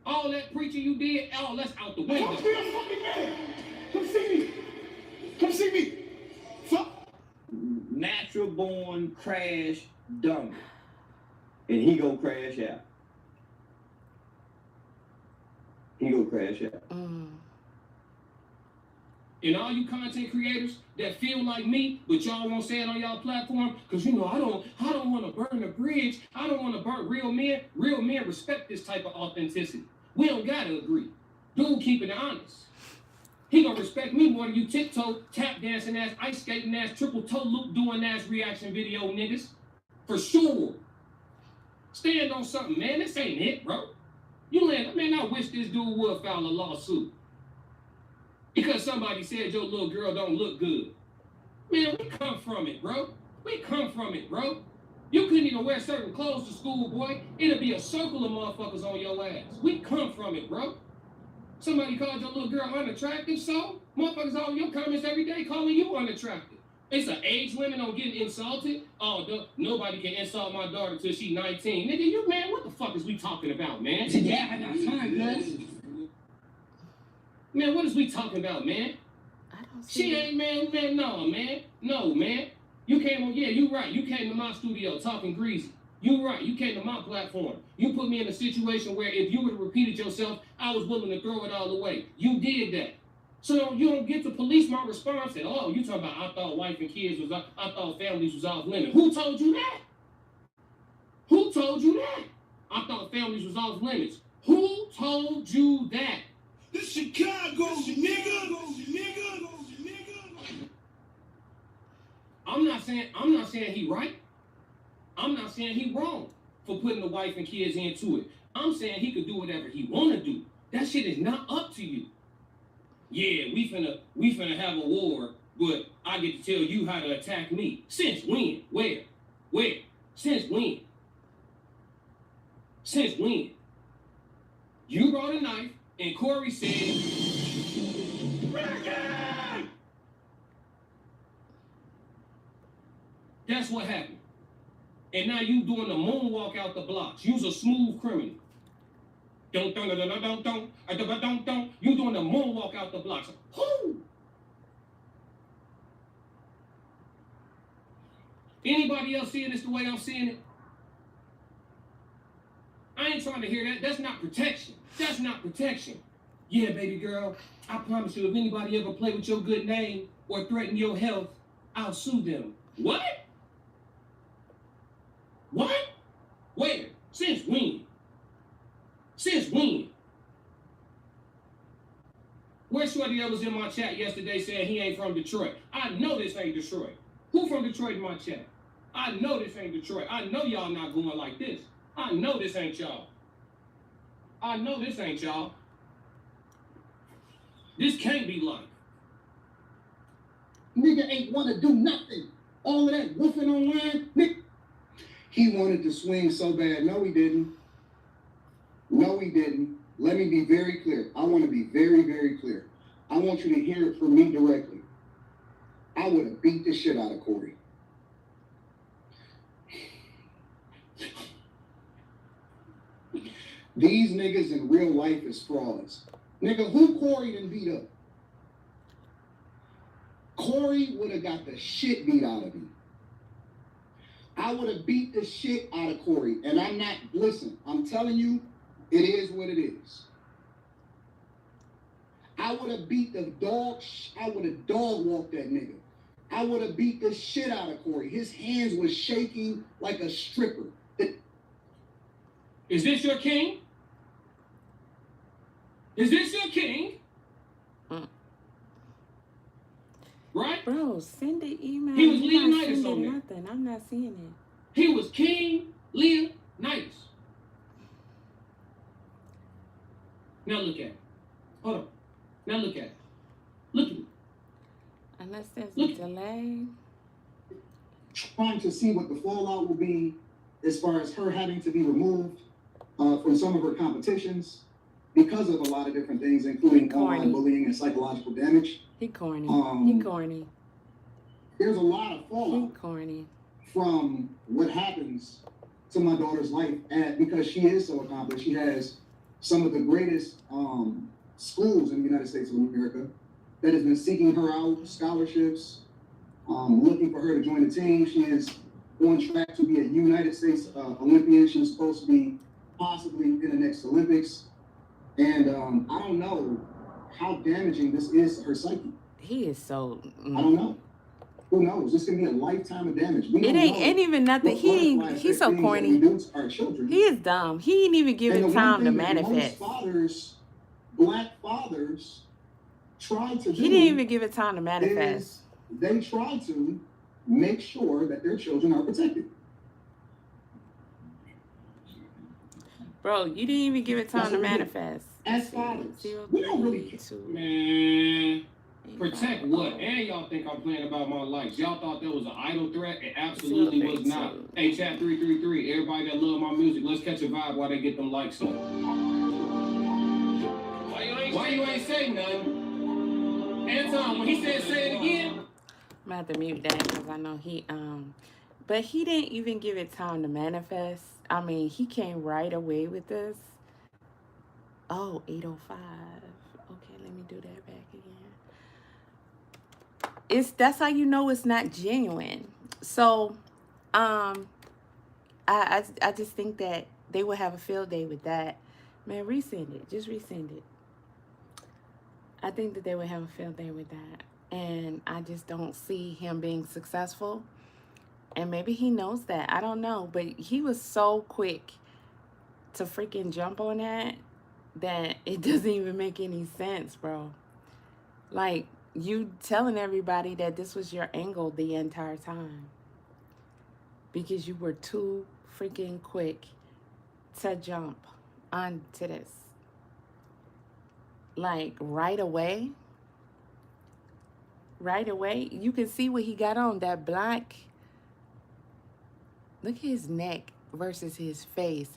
All that preaching you did, all that's out the window. Fuck me, I'm fucking man. Come see me. Come see me. Fuck. Natural born crash dummy. And he go crash out. He go crash out. And all you content creators that feel like me, but y'all won't say it on y'all platform, because I don't want to burn the bridge. I don't want to burn real men. Real men respect this type of authenticity. We don't gotta agree. Dude keeping it honest. He gonna respect me more than you tiptoe, tap dancing ass, ice skating ass, triple toe loop doing ass reaction video niggas. For sure. Stand on something, man. This ain't it, bro. I wish this dude would file a lawsuit. Because somebody said your little girl don't look good. Man, we come from it, bro. We come from it, bro. You couldn't even wear certain clothes to school, boy. It'll be a circle of motherfuckers on your ass. We come from it, bro. Somebody called your little girl unattractive, so motherfuckers all in your comments every day calling you unattractive. It's an age limit on getting insulted. Oh, nobody can insult my daughter till she's 19. Nigga, man, what the fuck is we talking about, man? Yeah, I got time, man. Man, what is we talking about, man? I don't see She ain't, man, no, man. You came on, yeah, you right. You came to my studio talking greasy. You right. You came to my platform. You put me in a situation where if you would have repeated yourself, I was willing to throw it all away. You did that. So you don't get to police my response at all. You talking about I thought wife and kids was off, I thought families was off limits. Who told you that? Who told you that? I thought families was off limits. Who told you that? This Chicago, nigga. I'm not saying he right. I'm not saying he wrong for putting the wife and kids into it. I'm saying he could do whatever he want to do. That shit is not up to you. Yeah, we finna have a war, but I get to tell you how to attack me. Since when? Where? Since when? Since when? You brought a knife, and Corey said, Reagan! That's what happened. and now you doing the moonwalk out the blocks. You's a smooth criminal. You doing the moonwalk out the blocks. Whoo! Anybody else seeing this the way I'm seeing it? I ain't trying to hear that. That's not protection. That's not protection. Yeah, baby girl, I promise you, if anybody ever play with your good name or threaten your health, I'll sue them. What? What? Where? Since when? Since when? Where's Shorty that was in my chat yesterday saying he ain't from Detroit? I know this ain't Detroit. Who from Detroit in my chat? I know this ain't Detroit. I know y'all not going like this. I know this ain't y'all. I know this ain't y'all. This can't be life. Nigga ain't want to do nothing. All of that woofing online, nigga. He wanted to swing so bad. No, he didn't. No, he didn't. Let me be very clear. I want to be very, very clear. I want you to hear it from me directly. I would have beat the shit out of Corey. These niggas in real life is frauds. Nigga, who Corey done beat up? Corey would have got the shit beat out of him. I would have beat the shit out of Corey. And I'm not, listen, I'm telling you, it is what it is. I would have beat the dog, I would have dog walked that nigga. I would have beat the shit out of Corey. His hands was shaking like a stripper. Is this your king? Is this your king? Right? Bro, send the email. He was You're not Leonidas on sending there. nothing. I'm not seeing it. He was King Leonidas. Now look at it. Hold on. Now look at it. Look at it. Unless there's a Look. delay. Trying to see what the fallout will be as far as her having to be removed from some of her competitions because of a lot of different things, including online bullying and psychological damage. He corny. He corny. There's a lot of He fallout corny. from what happens to my daughter's life because she is so accomplished. She has some of the greatest schools in the United States of America that has been seeking her out, scholarships, looking for her to join the team. She is on track to be a United States Olympian. She's supposed to be possibly in the next Olympics. And I don't know how damaging this is to her psyche. He is so. I don't know. Who knows? This can be a lifetime of damage. We It ain't even nothing. He's so corny. Our children. He is dumb. He ain't even giving time to manifest. Black fathers, try to do. He didn't even give it time to manifest. They try to make sure that their children are protected. Bro, you didn't even give it time to manifest. As fathers, we don't really care. Man, protect what? And y'all think I'm playing about my likes. Y'all thought that was an idle threat? It absolutely was not. Hey, chat 333, everybody that love my music, let's catch a vibe while they get them likes up. Why you ain't say nothing? Anton, when he said say it again. I'm gonna have to mute that because I know he but he didn't even give it time to manifest. I mean, he came right away with this. Oh, 805. Okay, let me do that back again. That's how you know it's not genuine. So I just think that they would have a field day with that. Man, resend it. Just resend it. I think that they would have a field day with that. And I just don't see him being successful. And maybe he knows that. I don't know. But he was so quick to freaking jump on that it doesn't even make any sense, bro. Like, you telling everybody that this was your angle the entire time. Because you were too freaking quick to jump onto this. Like, right away. Right away. You can see what he got on. That black. Look at his neck versus his face.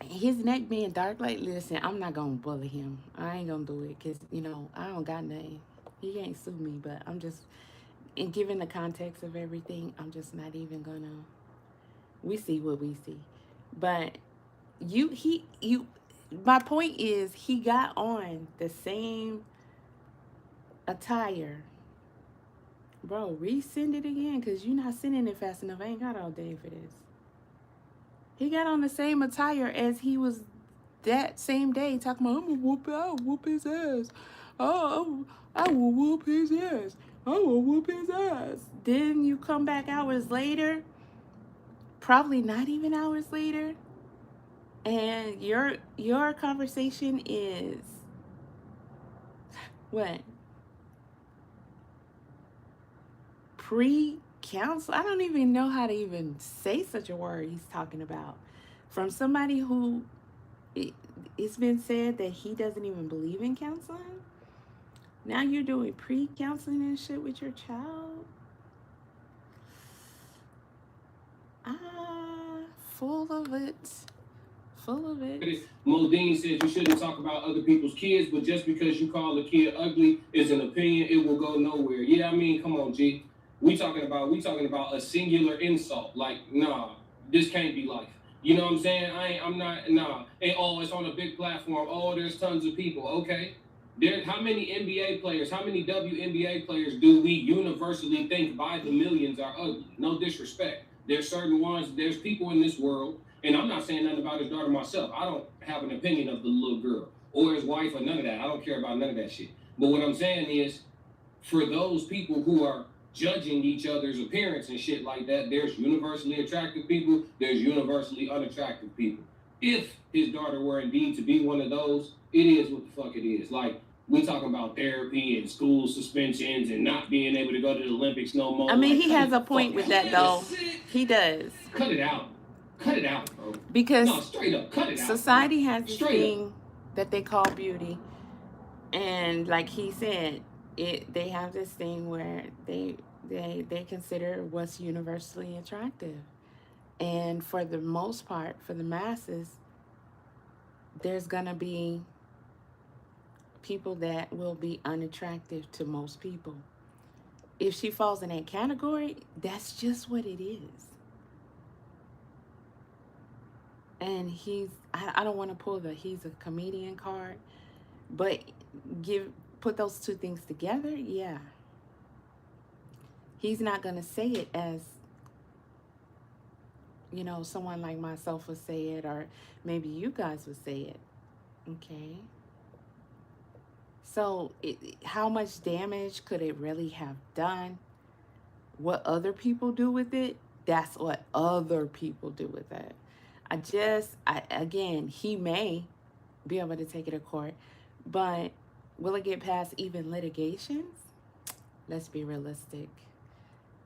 His neck being dark, like, listen, I'm not going to bully him. I ain't going to do it because, you know, I don't got nothing. He can't sue me, but I'm just, in given the context of everything, I'm just not even going to We see what we see. But you my point is he got on the same attire. Bro, resend it again because you're not sending it fast enough. I ain't got all day for this. He got on the same attire as he was that same day talking about, I'll whoop his ass. Oh, I will whoop his ass. I will whoop his ass. Then you come back hours later, probably not even hours later, and your conversation is what? Pre-counsel? I don't even know how to even say such a word he's talking about. From somebody who it's been said that he doesn't even believe in counseling. Now you're doing pre-counseling and shit with your child. Full of it. Full of it. Modine said you shouldn't talk about other people's kids, but just because you call a kid ugly is an opinion, it will go nowhere. Yeah, I mean, come on, G. We talking about a singular insult. Like, nah, this can't be life. You know what I'm saying? I'm not, nah. Hey, oh, it's on a big platform. Oh, there's tons of people. Okay. How many NBA players, how many WNBA players do we universally think by the millions are ugly? No disrespect. There's certain ones, there's people in this world, and I'm not saying nothing about his daughter myself. I don't have an opinion of the little girl or his wife or none of that. I don't care about none of that shit. But what I'm saying is, for those people who are judging each other's appearance and shit like that, there's universally attractive people, there's universally unattractive people. If his daughter were indeed to be one of those, it is what the fuck it is. Like, we talking about therapy and school suspensions and not being able to go to the Olympics no more. I mean, like, he has a point with that, though. He does. Cut it out. Cut it out, bro. Because no, straight up, cut it out. Society has this thing that they call beauty. And like he said, they have this thing where they consider what's universally attractive. And for the most part, for the masses, there's going to be people that will be unattractive to most people. If she falls in that category, that's just what it is. And I don't want to pull he's a comedian card, but put those two things together, yeah. He's not going to say it as, someone like myself would say it, or maybe you guys would say it, okay? So how much damage could it really have done? What other people do with it, that's what other people do with it. Again, he may be able to take it to court, but will it get past even litigations? Let's be realistic.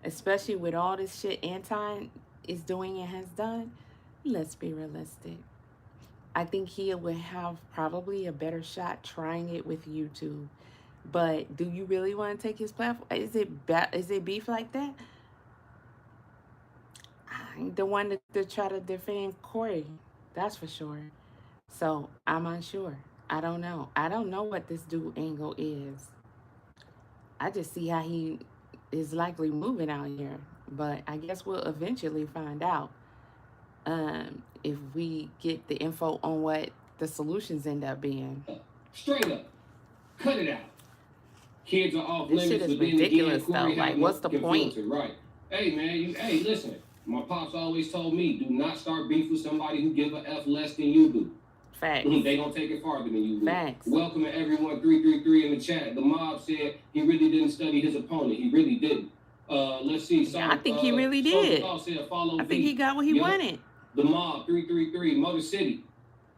Especially with all this shit Anton is doing and has done, let's be realistic. I think he would have probably a better shot trying it with YouTube. But do you really want to take his platform? Is it beef like that? I'm the one to try to defend Corey. That's for sure. So I'm unsure. I don't know. I don't know what this dude angle is. I just see how he is likely moving out here. But I guess we'll eventually find out. If we get the info on what the solutions end up being. Straight up. Cut it out. Kids are off this limits. Shit is ridiculous, though. Like, what's the point? Right. Hey, man. Hey, listen. My pops always told me, do not start beef with somebody who give a F less than you do. Facts. They gonna take it farther than you do. Facts. Welcome to everyone 333 in the chat. The mob said he really didn't study his opponent. He really didn't. Let's see. Yeah, I think he really did. I think he got what he wanted. The mob 333 Motor City.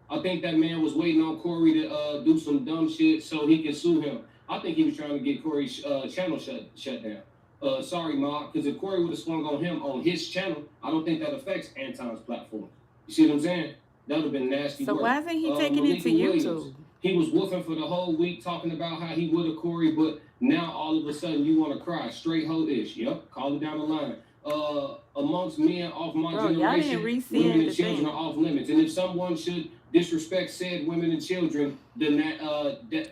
I think that man was waiting on Corey to do some dumb shit so he could sue him. I think he was trying to get Corey's channel shut down. Sorry, mob, because if Corey would have swung on him on his channel, I don't think that affects Anton's platform. You see what I'm saying? That would have been nasty work. So why isn't he taking it to YouTube? He was woofing for the whole week talking about how he would have Corey, but now all of a sudden you want to cry. Straight hoe-ish. Yep, call it down the line. Amongst men off my generation, women and children are off limits. And if someone should disrespect said women and children, then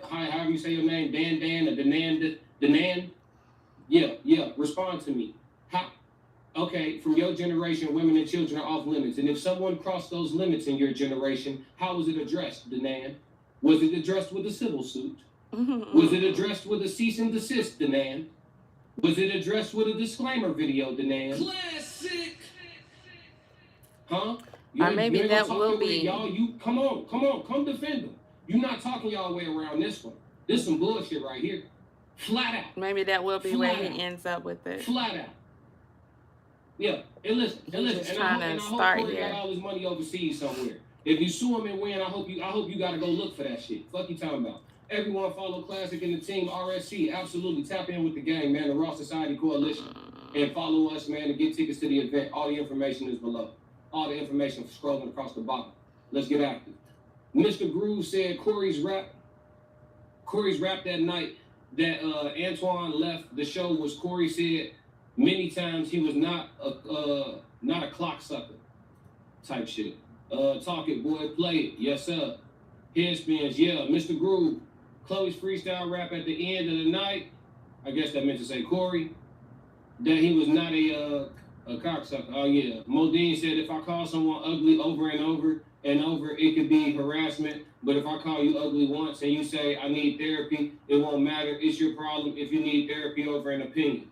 however you say your name, Dan or Danan, yeah, respond to me. okay, from your generation, women and children are off limits. And if someone crossed those limits in your generation, how was it addressed, Danan? Was it addressed with a civil suit? Was it addressed with a cease and desist, Danan? Was it addressed with a disclaimer video, Danan? Classic. Huh? Or maybe that will be. Y'all, you come on, come defend them. You're not talking y'all way around this one. This is some bullshit right here. Flat out. Maybe that will be where he Flat out. ends up with it. Flat out. Yeah, and listen, Just and trying I to hope start Corey here. got all his money overseas somewhere. If you sue him and win, I hope you gotta go look for that shit. Fuck you talking about. Everyone follow Classic and the team, RSC, absolutely. Tap in with the gang, man, the Raw Society Coalition. And follow us, man, to get tickets to the event. All the information is below. All the information scrolling across the bottom. Let's get active. Mr. Groove said Corey's rap that night that Antoine left the show was Corey said many times he was not a clock sucker type shit. Talk it, boy, play it. Yes, sir. Head spins, yeah. Mr. Groove, Chloe's freestyle rap at the end of the night. I guess that meant to say Corey. That he was not a cocksucker. Oh, yeah. Modine said if I call someone ugly over and over and over, it could be harassment. But if I call you ugly once and you say I need therapy, it won't matter. It's your problem if you need therapy over an opinion.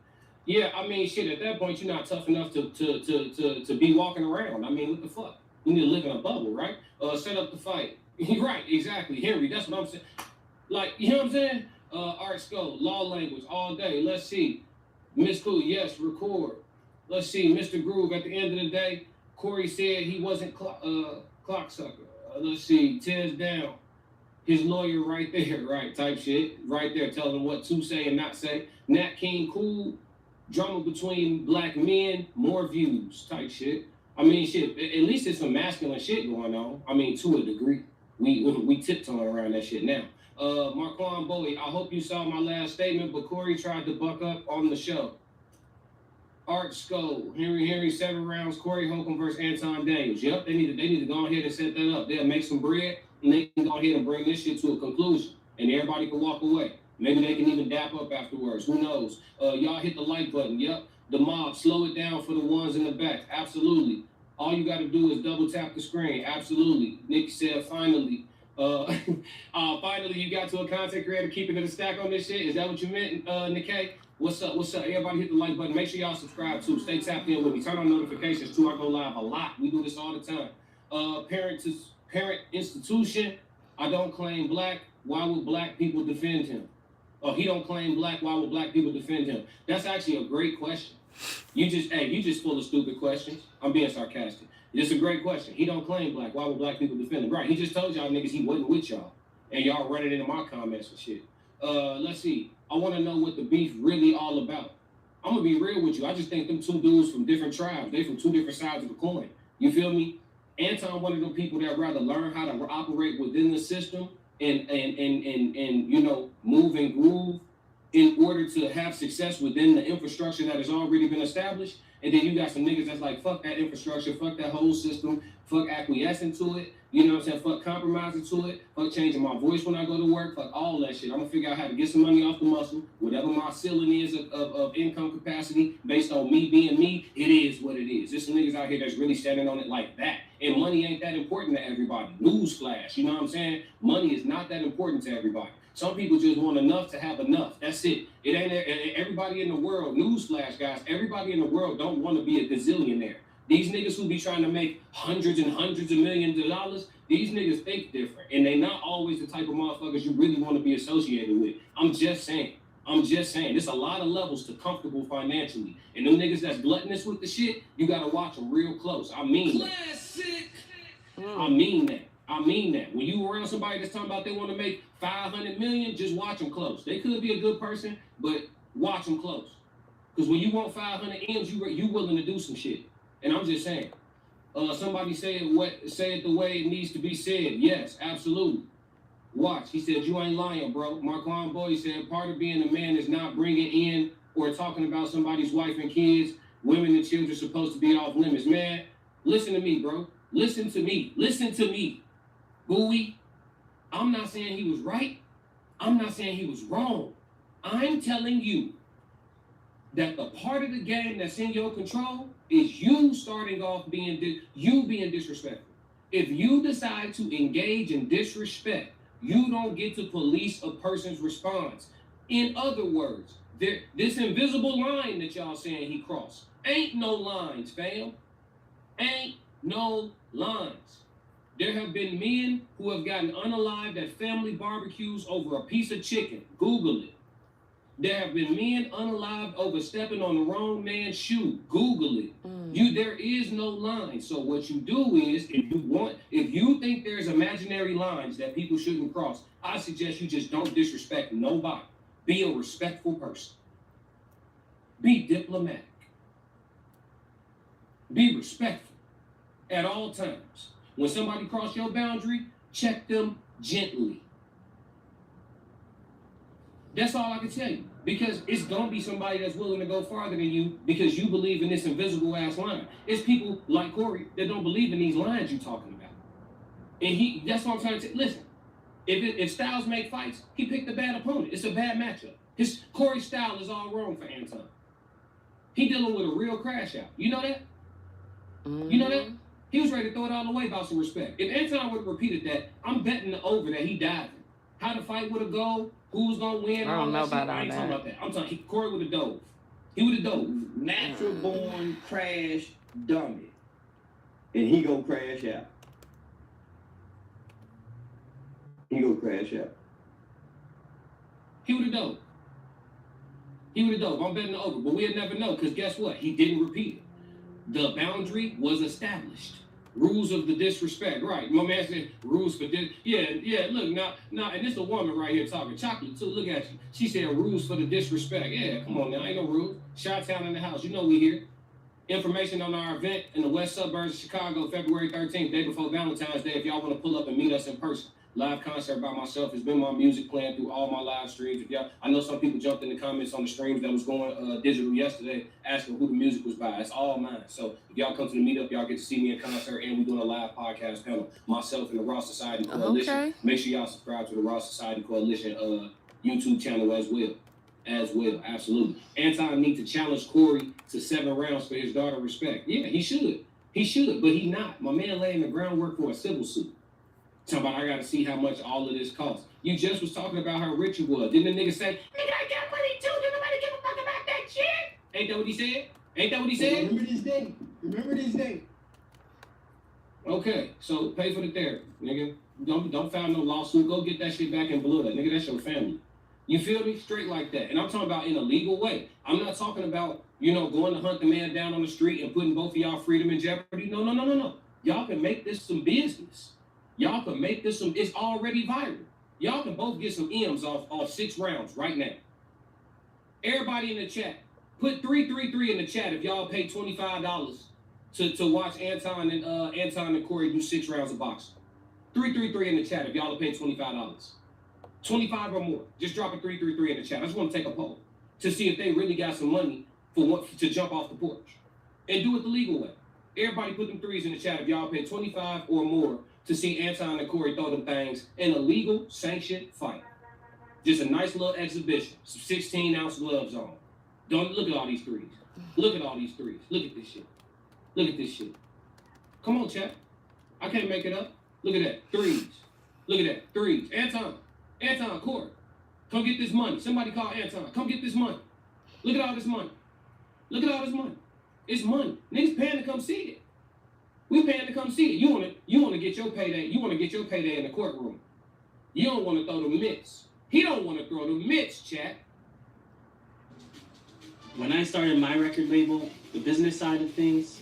Yeah, I mean, shit, at that point, you're not tough enough to be walking around. I mean, what the fuck? You need to live in a bubble, right? Set up the fight. Right, exactly. Henry, that's what I'm saying. Like, you know what I'm saying? Art Skull, law language, all day. Let's see. Miss Cool, yes, record. Let's see. Mr. Groove, at the end of the day, Corey said he wasn't clock sucker. Let's see. Tez down. His lawyer right there, right? Type shit. Right there, telling him what to say and not say. Nat King, cool. Drama between black men, more views, type shit. I mean, shit, at least it's some masculine shit going on. I mean, to a degree. We tiptoeing around that shit now. Marquand Bowie, I hope you saw my last statement, but Corey tried to buck up on the show. Art Skull, Henry 7 rounds, Corey Holcomb versus Anton Daniels. Yep, they need to go ahead and set that up. They'll make some bread, and they can go ahead and bring this shit to a conclusion, and everybody can walk away. Maybe they can even dap up afterwards. Who knows? Y'all hit the like button. Yep. The mob, slow it down for the ones in the back. Absolutely. All you got to do is double tap the screen. Absolutely. Nick said, finally. Finally, you got to a content creator keeping it a stack on this shit. Is that what you meant, Nikkei? What's up? Everybody hit the like button. Make sure y'all subscribe too. Stay tapped in with me. Turn on notifications too. I go live a lot. We do this all the time. Parent institution. I don't claim black. Why would black people defend him? He don't claim black. Why would black people defend him? That's actually a great question. You just full of stupid questions. I'm being sarcastic. It's a great question. He don't claim black. Why would black people defend him? Right. He just told y'all niggas he wasn't with y'all. And y'all running into my comments and shit. Let's see. I want to know what the beef really all about. I'm going to be real with you. I just think them two dudes from different tribes. They from two different sides of the coin. You feel me? Anton, one of them people that rather learn how to operate within the system and you know, move and groove in order to have success within the infrastructure that has already been established. And then you got some niggas that's like, fuck that infrastructure, fuck that whole system, fuck acquiescing to it, you know what I'm saying, fuck compromising to it, fuck changing my voice when I go to work, fuck all that shit. I'm gonna figure out how to get some money off the muscle, whatever my ceiling is of income capacity, based on me being me, it is what it is. There's some niggas out here that's really standing on it like that. And money ain't that important to everybody. Newsflash, you know what I'm saying? Money is not that important to everybody. Some people just want enough to have enough. That's it. It ain't everybody in the world. Newsflash, guys. Everybody in the world don't want to be a gazillionaire. These niggas who be trying to make hundreds and hundreds of millions of dollars, these niggas think different. And they not always the type of motherfuckers you really want to be associated with. I'm just saying. There's a lot of levels to comfortable financially. And them niggas that's gluttonous with the shit, you got to watch them real close. I mean that. Classic. I mean that. When you around somebody that's talking about they want to make 500 million, just watch them close. They could be a good person, but watch them close. Because when you want 500 M's, you willing to do some shit. And I'm just saying. Somebody say it the way it needs to be said. Yes, absolutely. Watch. He said, you ain't lying, bro. Marquand Boy said, part of being a man is not bringing in or talking about somebody's wife and kids. Women and children are supposed to be off limits. Man, listen to me, bro. Listen to me. Bowie, I'm not saying he was right. I'm not saying he was wrong. I'm telling you, that the part of the game that's in your control is you starting off being disrespectful. If you decide to engage in disrespect, you don't get to police a person's response. In other words, this invisible line that y'all saying he crossed, ain't no lines, fam. Ain't no lines. There have been men who have gotten unalived at family barbecues over a piece of chicken. Google it. There have been men unalived over stepping on the wrong man's shoe. Google it. There is no line. So what you do is, if you think there's imaginary lines that people shouldn't cross, I suggest you just don't disrespect nobody. Be a respectful person. Be diplomatic. Be respectful at all times. When somebody cross your boundary, check them gently. That's all I can tell you. Because it's going to be somebody that's willing to go farther than you because you believe in this invisible ass line. It's people like Corey that don't believe in these lines you're talking about. And that's what I'm trying to say. Listen, if styles make fights, he picked a bad opponent. It's a bad matchup. Corey's style is all wrong for Anton. He dealing with a real crash out. You know that? You know that? He was ready to throw it all away about some respect. If Anton would have repeated that, I'm betting the over that he diving. How the fight would have go, who was going to win, I don't know about I ain't all talking that. about that. I'm talking Corey would have dove. He would have dove. Natural born crash dummy. And he go crash out. He go crash out. He would have dove. He would have dove. I'm betting the over. But we'll never know because guess what? He didn't repeat it. The boundary was established. Rules of the disrespect, right? My man said rules for this. Yeah, look, now, and this a woman right here talking. Chocolate, too, look at you. She said rules for the disrespect. Yeah, come on now, ain't no rules. Chi-Town in the house, you know we here. Information on our event in the west suburbs of Chicago, February 13th, day before Valentine's Day, if y'all want to pull up and meet us in person. Live concert by myself. It's been my music playing through all my live streams. If y'all, I know some people jumped in the comments on the streams that was going digital yesterday, asking who the music was by. It's all mine. So if y'all come to the meetup, y'all get to see me in concert, and we're doing a live podcast panel. Myself and the Raw Society Coalition. Okay. Make sure y'all subscribe to the Raw Society Coalition YouTube channel as well. Absolutely. Anton need to challenge Corey to 7 rounds for his daughter respect. Yeah, he should, but he not. My man laying the groundwork for a civil suit. Talking about I gotta see how much all of this costs. You just was talking about how rich you was. Didn't the nigga say, nigga, I got money too, didn't nobody give a fuck about that shit? Ain't that what he said? Remember this day. Okay, so pay for the therapy, nigga. Don't file no lawsuit. Go get that shit back in blood. Nigga, that's your family. You feel me? Straight like that. And I'm talking about in a legal way. I'm not talking about, going to hunt the man down on the street and putting both of y'all freedom in jeopardy. No. Y'all can make this some business. Y'all can make this it's already viral. Y'all can both get some M's off 6 rounds right now. Everybody in the chat, put 333 in the chat if y'all pay $25 to watch Anton and Corey do 6 rounds of boxing. 333 in the chat if y'all pay $25. 25 or more. Just drop a 333 in the chat. I just want to take a poll to see if they really got some money to jump off the porch. And do it the legal way. Everybody put them 3s in the chat if y'all pay 25 or more to see Anton and Corey throw them things in a legal, sanctioned fight. Just a nice little exhibition. Some 16-ounce gloves on. Don't look at all these 3s. Look at all these 3s. Look at this shit. Come on, chat. I can't make it up. Look at that. 3s. Look at that. 3s. Anton, Corey. Come get this money. Somebody call Anton. Come get this money. Look at all this money. It's money. Niggas paying to come see it. We paying to come see it. You want to get your payday. You want to get your payday in the courtroom. You don't want to throw the mitts. He don't want to throw the mitts, chat. When I started my record label, the business side of things,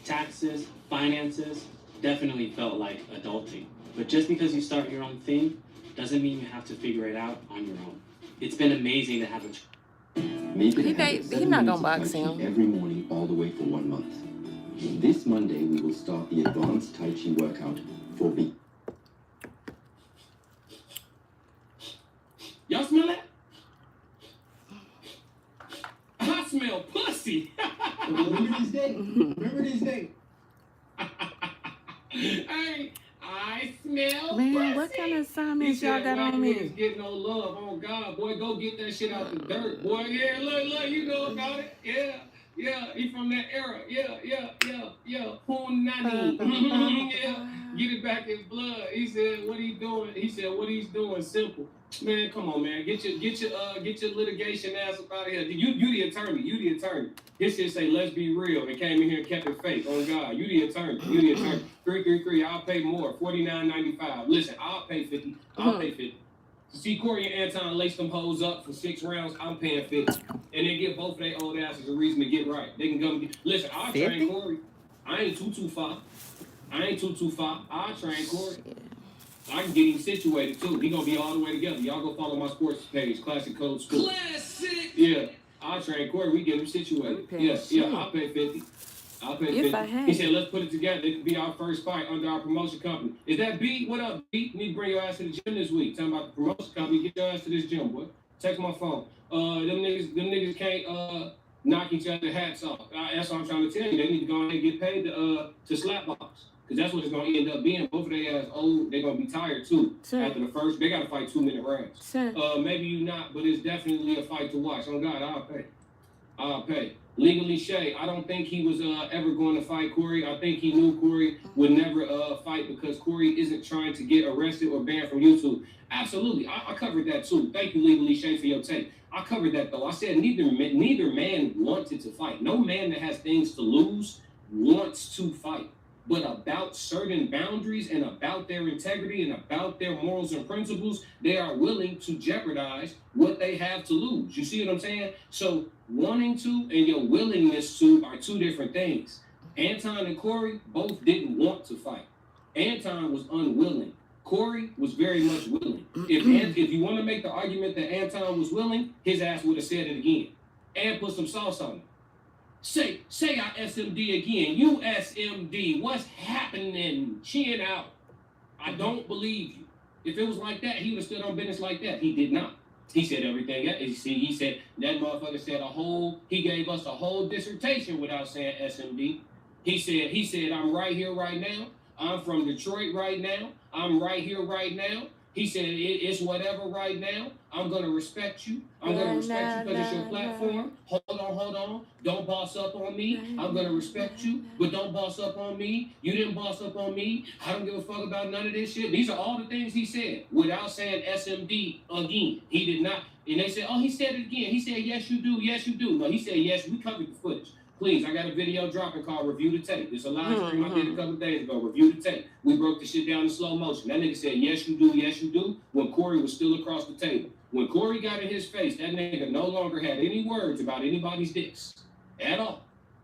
taxes, finances, definitely felt like adulting. But just because you start your own thing doesn't mean you have to figure it out on your own. It's been amazing to have a... He not gonna box him. Every morning all the way for 1 month. This Monday, we will start the advanced Tai Chi workout for the... Y'all smell that? I smell pussy. Remember this day. I I smell Man, what pussy. kind of He assignments y'all said, got white on niggas me? get no love. Oh, God, boy, go get that shit out the dirt. Boy, yeah, look, you know about it. Yeah, he from that era. Yeah. Punani. Yeah, get it back in blood. He said, what he doing? He said, what he's doing, simple. Man, come on, man. Get your litigation ass up out of here. You the attorney. His shit say, let's be real. And came in here and kept it fake. Oh, God. You the attorney. 333. I'll pay more. $49.95. Listen, I'll pay 50. I'll pay 50. See Corey and Anton lace them hoes up for 6 rounds. I'm paying 50. And they give both of their old asses a reason to get right. They can come get. Listen, I'll train Corey. I ain't 225. I'll train Corey. I can get him situated too. He gonna be all the way together. Y'all go follow my sports page, Classic Code School. Classic. Yeah, I'll train Corey. We get him situated. Yeah, I'll pay 50. I'll pay 50. He said, let's put it together. It could be our first fight under our promotion company. Is that B? What up, B? You need to bring your ass to the gym this week. Talking about the promotion company. Get your ass to this gym, boy. Text my phone. Them niggas can't knock each other's hats off. That's what I'm trying to tell you. They need to go ahead and get paid to slap box. Because that's what it's going to end up being. Both of their ass old. They're going to be tired, too. Sure. After the first, they got to fight 2-minute rounds. Sure. Maybe you not, but it's definitely a fight to watch. Oh, God, I'll pay. Legally Shay, I don't think he was ever going to fight Corey. I think he knew Corey would never fight because Corey isn't trying to get arrested or banned from YouTube. Absolutely. I covered that, too. Thank you, Legally Shay, for your take. I covered that, though. I said neither man wanted to fight. No man that has things to lose wants to fight. But about certain boundaries and about their integrity and about their morals and principles, they are willing to jeopardize what they have to lose. You see what I'm saying? So wanting to and your willingness to are two different things. Anton and Corey both didn't want to fight. Anton was unwilling. Corey was very much willing. If you want to make the argument that Anton was willing, his ass would have said it again and put some sauce on it. Say I SMD again. You SMD. What's happening? Chin out. I don't believe you. If it was like that, he would have stood on business like that. He did not. He said everything. He said that motherfucker said he gave us a whole dissertation without saying SMD. He said, I'm right here right now. I'm from Detroit right now. I'm right here right now. He said, it's whatever right now. I'm going to respect you. I'm going to respect you because it's your platform. Hold on. Don't boss up on me. I'm going to respect you, but don't boss up on me. You didn't boss up on me. I don't give a fuck about none of this shit. These are all the things he said without saying SMD again. He did not. And they said, he said it again. He said, yes, you do. Yes, you do. No, he said, yes, we covered the footage. Please, I got a video dropping called Review the Tape. It's a live stream I did a couple days ago. Review the tape. We broke the shit down in slow motion. That nigga said, yes, you do, when Corey was still across the table. When Corey got in his face, that nigga no longer had any words about anybody's dicks. At all.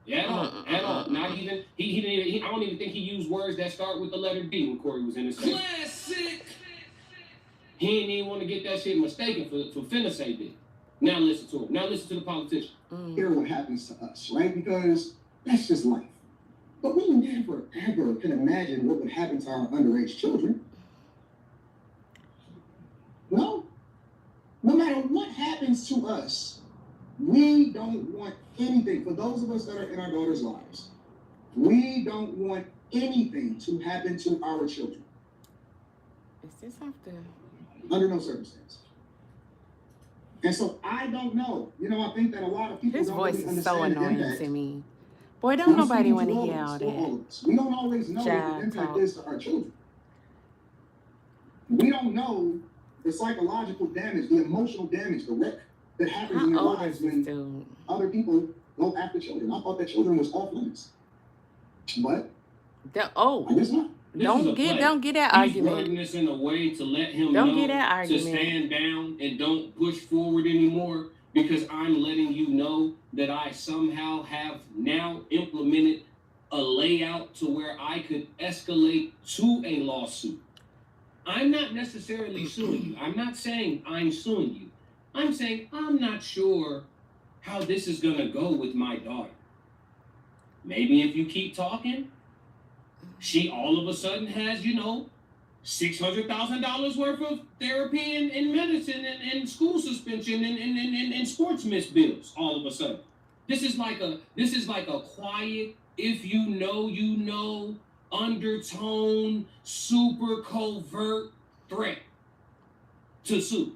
Not even, he didn't even, I don't even think he used words that start with the letter D when Corey was in his face. Classic. He didn't even want to get that shit mistaken for finna say dick. Now listen to him. Now listen to the politician. Hear what happens to us, right? Because that's just life. But we never, ever can imagine what would happen to our underage children. No matter what happens to us, we don't want anything. For those of us that are in our daughters' lives, we don't want anything to happen to our children. Is this something? Under no circumstance. And so I don't know. I think that a lot of people His don't voice really is so understand the annoying impact. to me. Boy, don't nobody want to hear all that. We don't always know what the impact is to our children. We don't know the psychological damage, the emotional damage, the wreck that happens in their lives when other people go after children. I thought that children was off limits. But I guess not. Don't get that argument. He's wording this in a way to let him know to stand down and don't push forward anymore because I'm letting you know that I somehow have now implemented a layout to where I could escalate to a lawsuit. I'm not necessarily suing you. I'm not saying I'm suing you. I'm saying I'm not sure how this is going to go with my daughter. Maybe if you keep talking, she all of a sudden has, $600,000 worth of therapy and medicine and school suspension and sports miss bills all of a sudden. This is like a quiet, if you know, undertone, super covert threat to sue.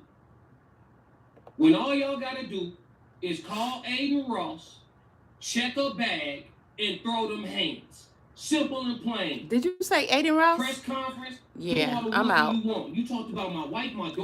When all y'all gotta do is call Aiden Ross, check a bag, and throw them hands. Simple and plain. Did you say Aiden Ross? Press conference. Yeah, do all the I'm whooping out. You want. You talked about my wife, my daughter.